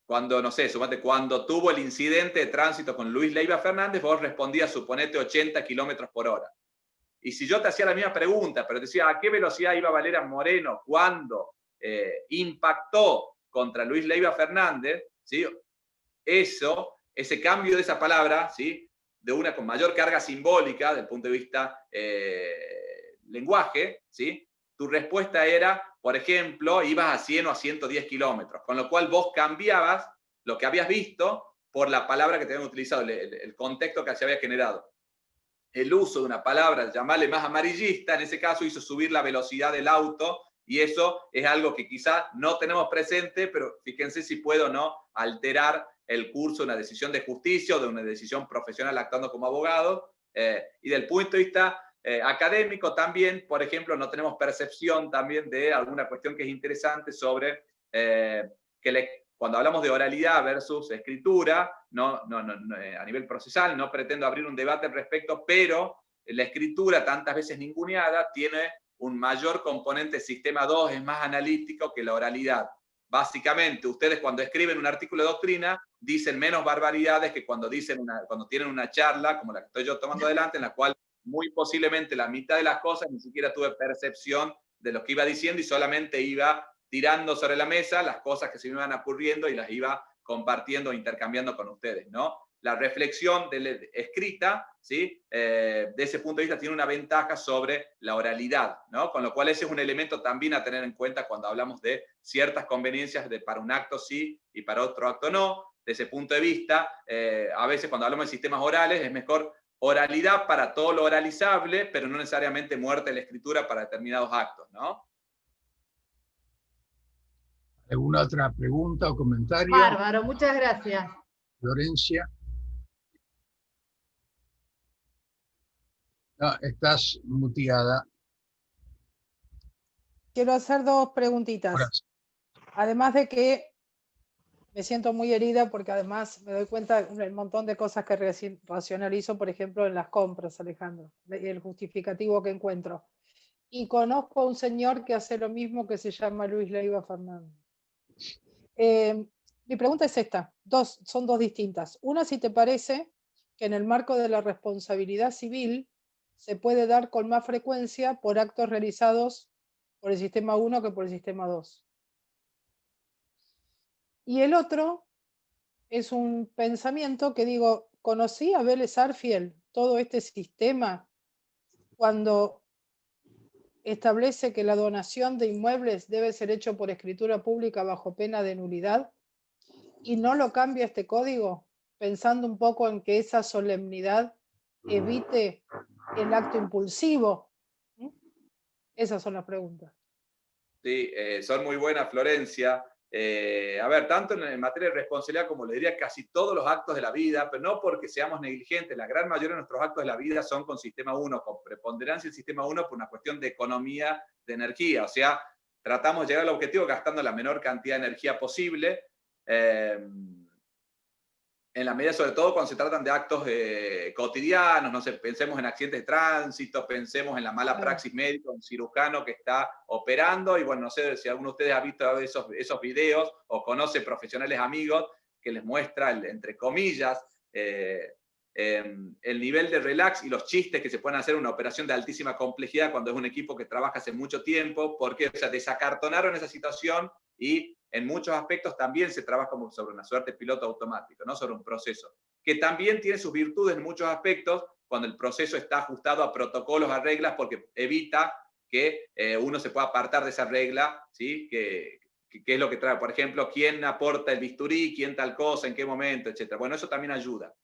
S3: no sé, sumate, cuando tuvo el incidente de tránsito con Luis Leiva Fernández? Vos respondías, suponete, 80 kilómetros por hora. Y si yo te hacía la misma pregunta, pero te decía, ¿a qué velocidad iba Valeria Moreno cuando impactó contra Luis Leiva Fernández? ¿Sí? Ese cambio de esa palabra, ¿sí? De una con mayor carga simbólica, desde el punto de vista lenguaje, ¿sí? Tu respuesta era, por ejemplo, ibas a 100 o a 110 kilómetros, con lo cual vos cambiabas lo que habías visto por la palabra que te habían utilizado, el contexto que se había generado. El uso de una palabra, llamarle más amarillista, en ese caso hizo subir la velocidad del auto, y eso es algo que quizás no tenemos presente, pero fíjense si puedo no alterar el curso de una decisión de justicia o de una decisión profesional actuando como abogado. Y del punto de vista académico también, por ejemplo, no tenemos percepción también de alguna cuestión que es interesante sobre cuando hablamos de oralidad versus escritura, a nivel procesal, no pretendo abrir un debate al respecto, pero la escritura, tantas veces ninguneada, tiene un mayor componente sistema 2, es más analítico que la oralidad. Básicamente, ustedes cuando escriben un artículo de doctrina dicen menos barbaridades que cuando tienen una charla, como la que estoy yo tomando adelante, en la cual muy posiblemente la mitad de las cosas ni siquiera tuve percepción de lo que iba diciendo y solamente iba tirando sobre la mesa las cosas que se me iban ocurriendo y las iba compartiendo o intercambiando con ustedes, ¿no? La reflexión escrita, ¿sí? De ese punto de vista tiene una ventaja sobre la oralidad, ¿no? Con lo cual ese es un elemento también a tener en cuenta cuando hablamos de ciertas conveniencias para un acto sí y para otro acto no. De ese punto de vista, a veces cuando hablamos de sistemas orales es mejor oralidad para todo lo oralizable, pero no necesariamente muerte de la escritura para determinados actos, ¿no?
S1: ¿Alguna otra pregunta o comentario?
S6: Bárbaro, muchas gracias.
S1: Florencia. No, estás muteada.
S2: Quiero hacer dos preguntitas.
S1: Gracias.
S2: Además de que me siento muy herida porque además me doy cuenta del montón de cosas que racionalizo, por ejemplo, en las compras, Alejandro, el justificativo que encuentro. Y conozco a un señor que hace lo mismo, que se llama Luis Leiva Fernández. Mi pregunta es esta, son dos distintas. Una, si te parece que en el marco de la responsabilidad civil se puede dar con más frecuencia por actos realizados por el sistema 1 que por el sistema 2. Y el otro es un pensamiento que digo, conocí a Vélez Arfiel, todo este sistema, cuando establece que la donación de inmuebles debe ser hecho por escritura pública bajo pena de nulidad, y no lo cambia este código, pensando un poco en que esa solemnidad evite el acto impulsivo. Esas son las preguntas.
S3: Sí, son muy buenas, Florencia. A ver, tanto en materia de responsabilidad como le diría casi todos los actos de la vida, pero no porque seamos negligentes, la gran mayoría de nuestros actos de la vida son con sistema 1, con preponderancia en sistema 1 por una cuestión de economía de energía, o sea, tratamos de llegar al objetivo gastando la menor cantidad de energía posible, en la medida, sobre todo cuando se tratan de actos cotidianos, no sé, pensemos en accidentes de tránsito, pensemos en la mala praxis médica, un cirujano que está operando, y bueno, no sé si alguno de ustedes ha visto esos videos o conoce profesionales amigos que les muestra, entre comillas, el nivel de relax y los chistes que se pueden hacer en una operación de altísima complejidad cuando es un equipo que trabaja hace mucho tiempo, porque o sea, desacartonaron esa situación y en muchos aspectos también se trabaja como sobre una suerte de piloto automático, no sobre un proceso, que también tiene sus virtudes en muchos aspectos cuando el proceso está ajustado a protocolos, a reglas, porque evita que uno se pueda apartar de esa regla, ¿sí? Que es lo que trae, por ejemplo, quién aporta el bisturí, quién tal cosa, en qué momento, etc. Bueno, eso también ayuda.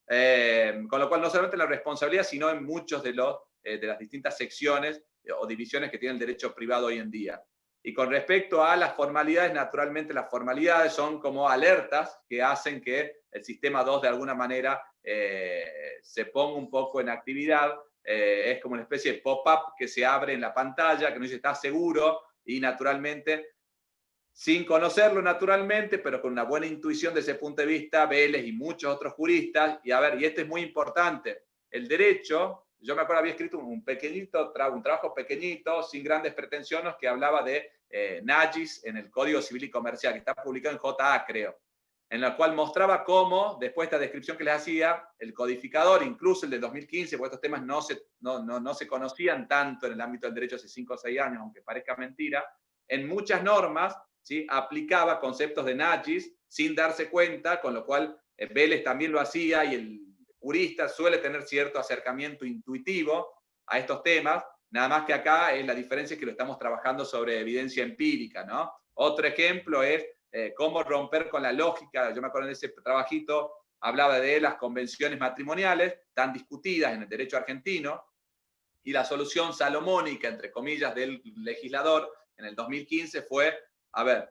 S3: Con lo cual, no solamente la responsabilidad, sino en muchos de las distintas secciones o divisiones que tiene el derecho privado hoy en día. Y con respecto a las formalidades, naturalmente las formalidades son como alertas que hacen que el sistema 2 de alguna manera se ponga un poco en actividad. Es como una especie de pop-up que se abre en la pantalla, que nos dice está seguro, y naturalmente, sin conocerlo naturalmente, pero con una buena intuición desde ese punto de vista, Vélez y muchos otros juristas, y a ver, y esto es muy importante, el derecho, yo me acuerdo había escrito un trabajo pequeñito, sin grandes pretensiones, que hablaba de Najis en el Código Civil y Comercial, que está publicado en JA, creo, en la cual mostraba cómo, después de esta descripción que les hacía, el codificador, incluso el de 2015, porque estos temas no se conocían tanto en el ámbito del derecho hace 5 o 6 años, aunque parezca mentira, en muchas normas, ¿sí? Aplicaba conceptos de Najis sin darse cuenta, con lo cual Vélez también lo hacía y el jurista suele tener cierto acercamiento intuitivo a estos temas, nada más que acá la diferencia es que lo estamos trabajando sobre evidencia empírica, ¿no? Otro ejemplo es cómo romper con la lógica. Yo me acuerdo de ese trabajito, hablaba de las convenciones matrimoniales tan discutidas en el derecho argentino y la solución salomónica, entre comillas, del legislador en el 2015 fue, a ver,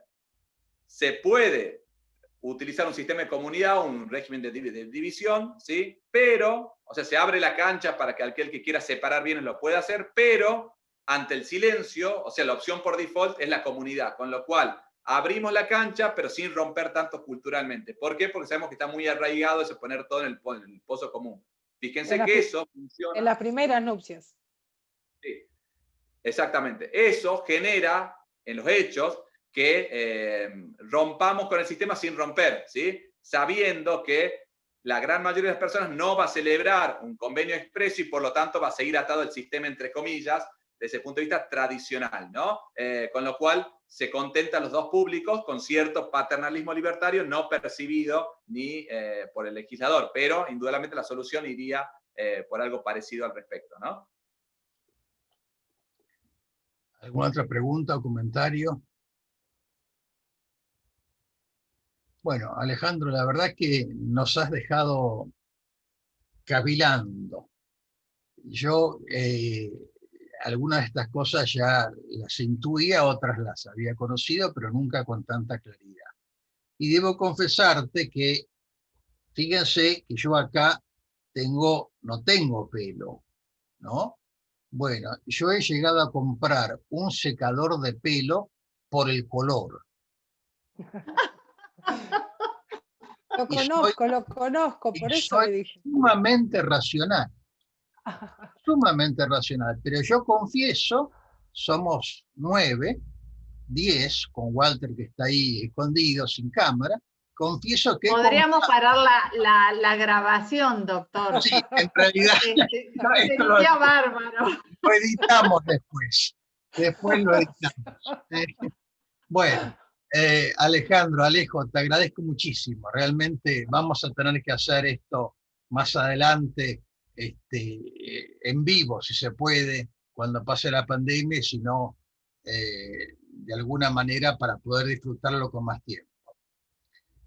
S3: se puede utilizar un sistema de comunidad, un régimen de división, ¿sí? Pero, o sea, se abre la cancha para que aquel que quiera separar bienes lo pueda hacer, pero ante el silencio, o sea, la opción por default es la comunidad, con lo cual abrimos la cancha, pero sin romper tanto culturalmente. ¿Por qué? Porque sabemos que está muy arraigado ese poner todo en el pozo común. Fíjense que eso funciona.
S2: En las primeras nupcias.
S3: Sí, exactamente. Eso genera en los hechos que rompamos con el sistema sin romper, ¿sí? Sabiendo que la gran mayoría de las personas no va a celebrar un convenio expreso y por lo tanto va a seguir atado el sistema, entre comillas, desde el punto de vista tradicional, ¿no? Con lo cual se contentan los dos públicos con cierto paternalismo libertario no percibido ni por el legislador, pero indudablemente la solución iría por algo parecido al respecto, ¿no?
S1: ¿Alguna otra pregunta o comentario? Bueno, Alejandro, la verdad es que nos has dejado cavilando. Yo algunas de estas cosas ya las intuía, otras las había conocido, pero nunca con tanta claridad. Y debo confesarte que, fíjense que yo acá no tengo pelo, ¿no? Bueno, yo he llegado a comprar un secador de pelo por el color.
S2: Lo conozco, por eso
S1: soy
S2: le dije.
S1: sumamente racional, pero yo confieso, somos 9, 10, con Walter que está ahí escondido, sin cámara, confieso que...
S6: Podríamos parar la grabación, doctor.
S1: Sí, en realidad...
S6: Sería bárbaro.
S1: Lo editamos después lo editamos. Bueno, Alejandro, Alejo, te agradezco muchísimo. Realmente vamos a tener que hacer esto más adelante en vivo, si se puede, cuando pase la pandemia, si no, de alguna manera para poder disfrutarlo con más tiempo.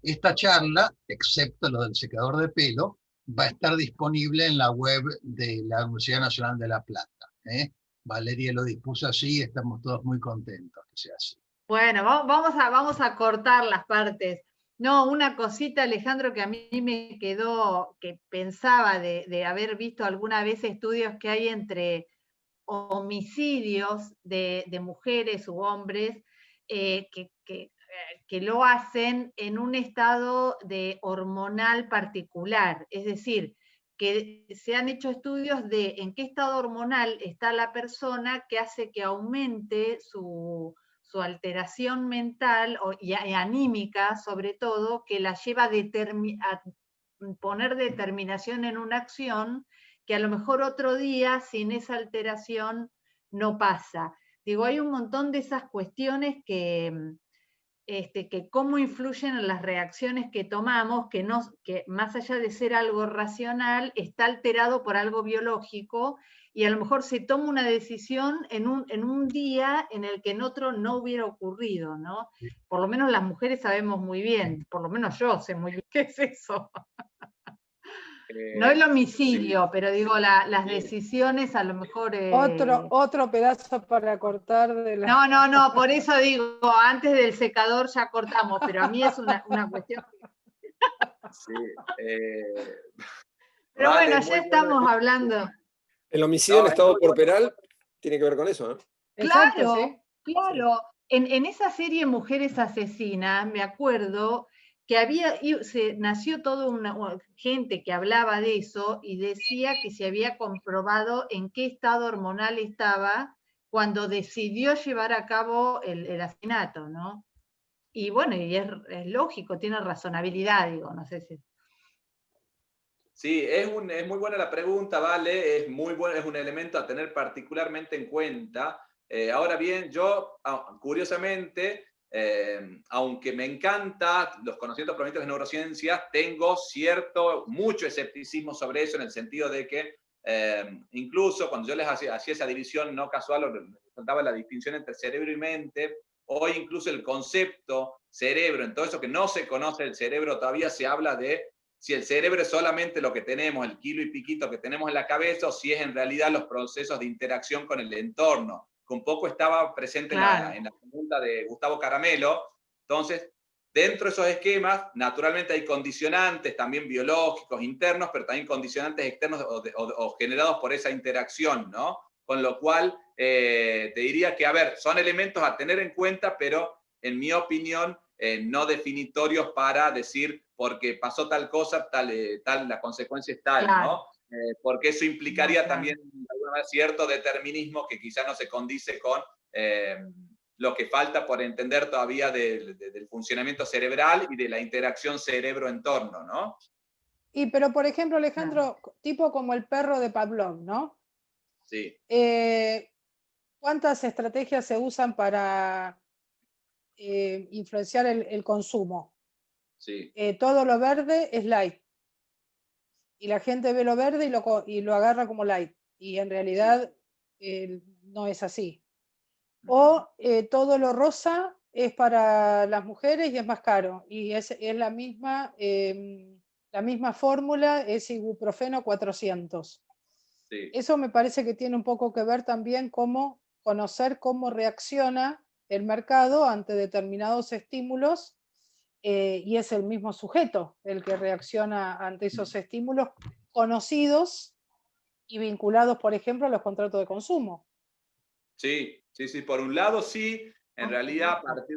S1: Esta charla, excepto lo del secador de pelo, va a estar disponible en la web de la Universidad Nacional de La Plata. Valeria lo dispuso así y estamos todos muy contentos que sea así.
S6: Bueno, vamos a cortar las partes. No, una cosita, Alejandro, que a mí me quedó, que pensaba de haber visto alguna vez estudios que hay entre homicidios de mujeres u hombres que lo hacen en un estado de hormonal particular. Es decir, que se han hecho estudios de en qué estado hormonal está la persona que hace que aumente su alteración mental y anímica, sobre todo, que la lleva a poner determinación en una acción que a lo mejor otro día sin esa alteración no pasa. Digo, hay un montón de esas cuestiones que cómo influyen en las reacciones que tomamos, que más allá de ser algo racional, está alterado por algo biológico, y a lo mejor se toma una decisión en un día en el que en otro no hubiera ocurrido, ¿no? Por lo menos las mujeres sabemos muy bien, por lo menos yo sé muy bien qué es eso. No el homicidio, sí, pero digo, las decisiones a lo mejor...
S2: Otro pedazo para cortar de la...
S6: No, por eso digo, antes del secador ya cortamos, pero a mí es una cuestión...
S3: Sí,
S6: pero vale, bueno, ya estamos hablando.
S4: El homicidio en estado corporal tiene que ver con eso, ¿no?
S6: Claro,
S2: exacto, ¿sí?
S6: Claro. En esa serie Mujeres Asesinas, me acuerdo que nació toda una gente que hablaba de eso y decía que se había comprobado en qué estado hormonal estaba cuando decidió llevar a cabo el asesinato, ¿no? Y bueno, y es lógico, tiene razonabilidad, digo, no sé si...
S3: Sí, es muy buena la pregunta, Vale, es muy bueno, es un elemento a tener particularmente en cuenta. Ahora bien, yo, curiosamente, aunque me encanta los conocimientos provenientes de neurociencias, tengo mucho escepticismo sobre eso, en el sentido de que incluso cuando yo les hacía esa división no casual, o les faltaba la distinción entre cerebro y mente, hoy incluso el concepto cerebro, en todo eso que no se conoce del cerebro, todavía se habla de si el cerebro es solamente lo que tenemos, el kilo y piquito que tenemos en la cabeza, o si es en realidad los procesos de interacción con el entorno, que un poco estaba presente en la pregunta de Gustavo Caramelo. Entonces, dentro de esos esquemas, naturalmente hay condicionantes también biológicos internos, pero también condicionantes externos o generados por esa interacción, ¿no? Con lo cual, te diría que, a ver, son elementos a tener en cuenta, pero en mi opinión, no definitorios para decir porque pasó tal cosa, la consecuencia es tal, claro, ¿no? Porque eso implicaría también alguna vez cierto determinismo que quizá no se condice con lo que falta por entender todavía del funcionamiento cerebral y de la interacción cerebro-entorno, ¿no?
S2: Pero por ejemplo, Alejandro, tipo como el perro de Pavlov, ¿no?
S3: Sí.
S2: ¿Cuántas estrategias se usan para influenciar el consumo?
S3: Sí.
S2: Todo lo verde es light. Y la gente ve lo verde y lo agarra como light. Y en realidad no es así. O todo lo rosa es para las mujeres y es más caro. Y es la misma fórmula, es ibuprofeno 400. Sí. Eso me parece que tiene un poco que ver también cómo conocer cómo reacciona el mercado ante determinados estímulos, y es el mismo sujeto el que reacciona ante esos estímulos conocidos y vinculados, por ejemplo, a los contratos de consumo.
S3: Sí, por un lado sí, en realidad a partir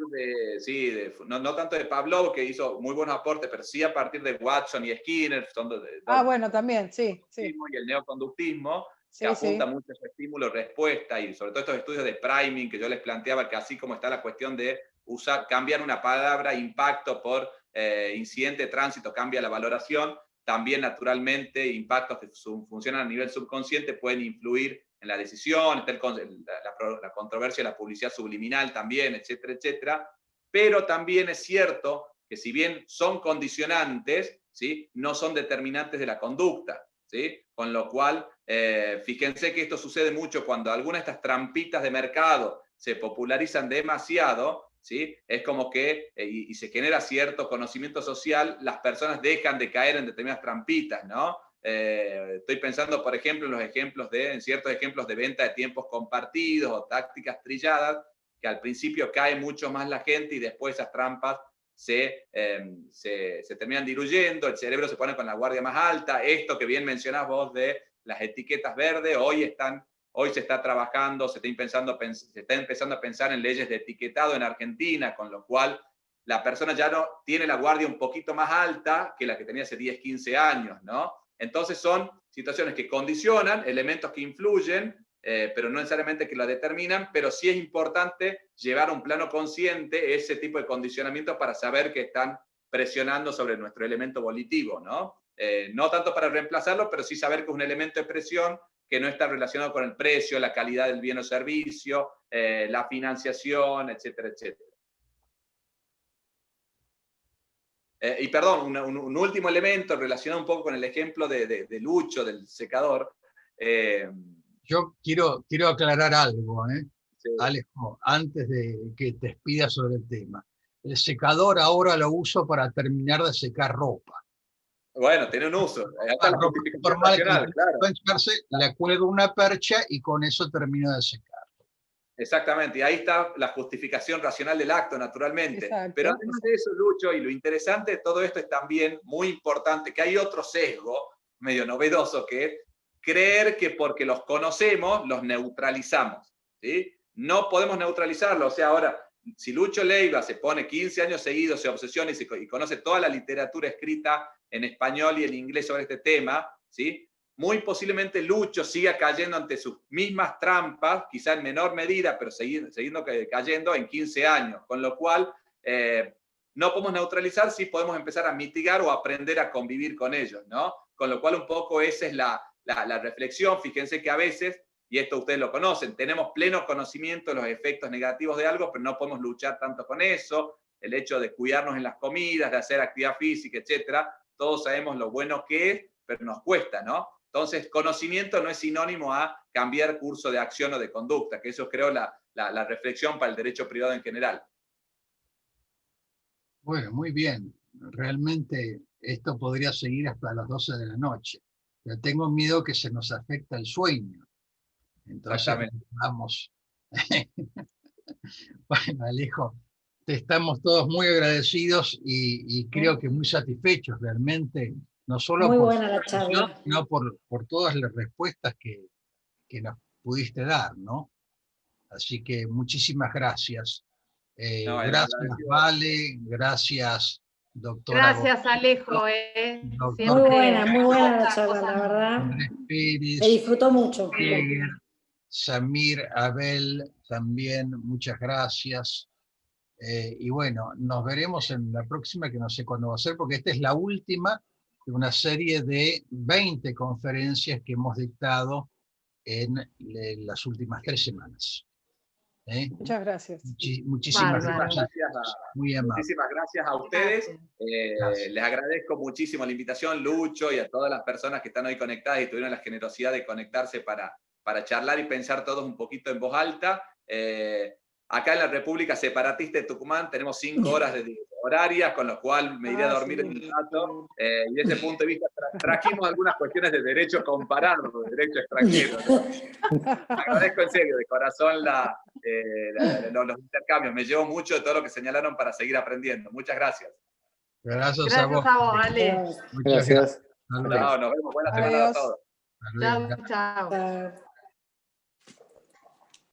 S3: no tanto de Pavlov, que hizo muy buenos aportes, pero sí a partir de Watson y Skinner,
S2: bueno, también, sí.
S3: Y el neoconductismo, que apunta mucho a ese estímulo-respuesta, y sobre todo estos estudios de priming que yo les planteaba, que así como está la cuestión de cambiar una palabra impacto por incidente de tránsito, cambia la valoración, también naturalmente impactos que funcionan a nivel subconsciente pueden influir en la decisión, está la controversia de la publicidad subliminal también, etcétera, etcétera. Pero también es cierto que si bien son condicionantes, ¿sí?, no son determinantes de la conducta, ¿sí? Con lo cual, fíjense que esto sucede mucho cuando algunas de estas trampitas de mercado se popularizan demasiado, ¿sí? Es como que, y se genera cierto conocimiento social, las personas dejan de caer en determinadas trampitas, ¿no? Estoy pensando, por ejemplo, en ciertos ejemplos de venta de tiempos compartidos o tácticas trilladas, que al principio cae mucho más la gente y después esas trampas se terminan diluyendo, el cerebro se pone con la guardia más alta. Esto que bien mencionás vos de las etiquetas verdes, hoy se está trabajando, se está empezando a pensar en leyes de etiquetado en Argentina, con lo cual la persona ya no tiene la guardia un poquito más alta que la que tenía hace 10, 15 años, ¿no? Entonces son situaciones que condicionan, elementos que influyen, pero no necesariamente que lo determinan, pero sí es importante llevar a un plano consciente ese tipo de condicionamientos para saber que están presionando sobre nuestro elemento volitivo, ¿no? no tanto para reemplazarlo, pero sí saber que es un elemento de presión que no está relacionado con el precio, la calidad del bien o servicio, la financiación, etcétera, etcétera. Y perdón, un último elemento relacionado un poco con el ejemplo de Lucho, del secador.
S1: Yo quiero aclarar algo,
S3: Sí.
S1: Alejo, antes de que te despidas sobre el tema. El secador ahora lo uso para terminar de secar ropa.
S3: Bueno, tiene un uso. Hasta la
S1: Ropa
S3: justificación
S1: normal que
S3: racional, claro.
S1: le cuelgo una percha y con eso termino de secar.
S3: Exactamente, y ahí está la justificación racional del acto, naturalmente.
S2: Exacto.
S3: Pero además de eso, Lucho, y lo interesante de todo esto es también muy importante, que hay otro sesgo medio novedoso, que es creer que porque los conocemos, los neutralizamos, ¿sí? No podemos neutralizarlo. O sea, ahora, si Lucho Leiva se pone 15 años seguidos, se obsesiona y conoce toda la literatura escrita en español y en inglés sobre este tema, ¿sí? Muy posiblemente Lucho siga cayendo ante sus mismas trampas, quizá en menor medida, pero siguiendo cayendo en 15 años. Con lo cual, no podemos neutralizar, sí podemos empezar a mitigar o aprender a convivir con ellos, ¿no? Con lo cual, un poco esa es la reflexión. Fíjense que a veces, y esto ustedes lo conocen, tenemos pleno conocimiento de los efectos negativos de algo, pero no podemos luchar tanto con eso. El hecho de cuidarnos en las comidas, de hacer actividad física, etcétera, todos sabemos lo bueno que es, pero nos cuesta, ¿no? Entonces, conocimiento no es sinónimo a cambiar curso de acción o de conducta, que eso es, creo, la reflexión para el derecho privado en general.
S1: Bueno, muy bien. Realmente esto podría seguir hasta las 12 de la noche. Pero tengo miedo que se nos afecta el sueño. Entonces, vamos. Bueno, Alejo, te estamos todos muy agradecidos y creo que muy satisfechos realmente, no solo
S7: Muy
S1: por
S7: buena la
S1: tu exposición,
S7: charla.
S1: sino por todas las respuestas que nos pudiste dar, ¿no? Así que muchísimas gracias.
S3: No,
S1: Gracias,
S3: agradecido.
S1: Vale, gracias, doctora.
S6: Gracias, Alejo.
S1: Doctor
S7: Muy buena la
S6: aporta
S7: charla,
S6: cosas
S7: la verdad.
S1: Andrés Pérez,
S7: Se disfrutó mucho.
S1: Jäger, Samir, Abel, también muchas gracias. Y bueno, nos veremos en la próxima, que no sé cuándo va a ser, porque esta es la última de una serie de 20 conferencias que hemos dictado en las últimas 3 semanas.
S2: Muchas gracias.
S1: Muchísimas
S6: Bárbaro.
S1: gracias. Muy amable.
S3: Muchísimas gracias a ustedes.
S6: Gracias.
S3: Les agradezco muchísimo la invitación, Lucho, y a todas las personas que están hoy conectadas y tuvieron la generosidad de conectarse para charlar y pensar todos un poquito en voz alta. Acá en la República Separatista de Tucumán tenemos 5 horas de horarias, con lo cual me iré a dormir en un rato. Y desde ese punto de vista trajimos algunas cuestiones de derecho comparado, de derecho extranjero, ¿no? Agradezco en serio, de corazón, los intercambios. Me llevo mucho de todo lo que señalaron para seguir aprendiendo. Muchas gracias.
S1: Gracias a vos.
S6: Ale.
S1: Muchas gracias.
S3: Chao, nos vemos. Buena semana a
S2: Adiós.
S3: todos.
S1: Hasta luego.
S6: Chao, chao.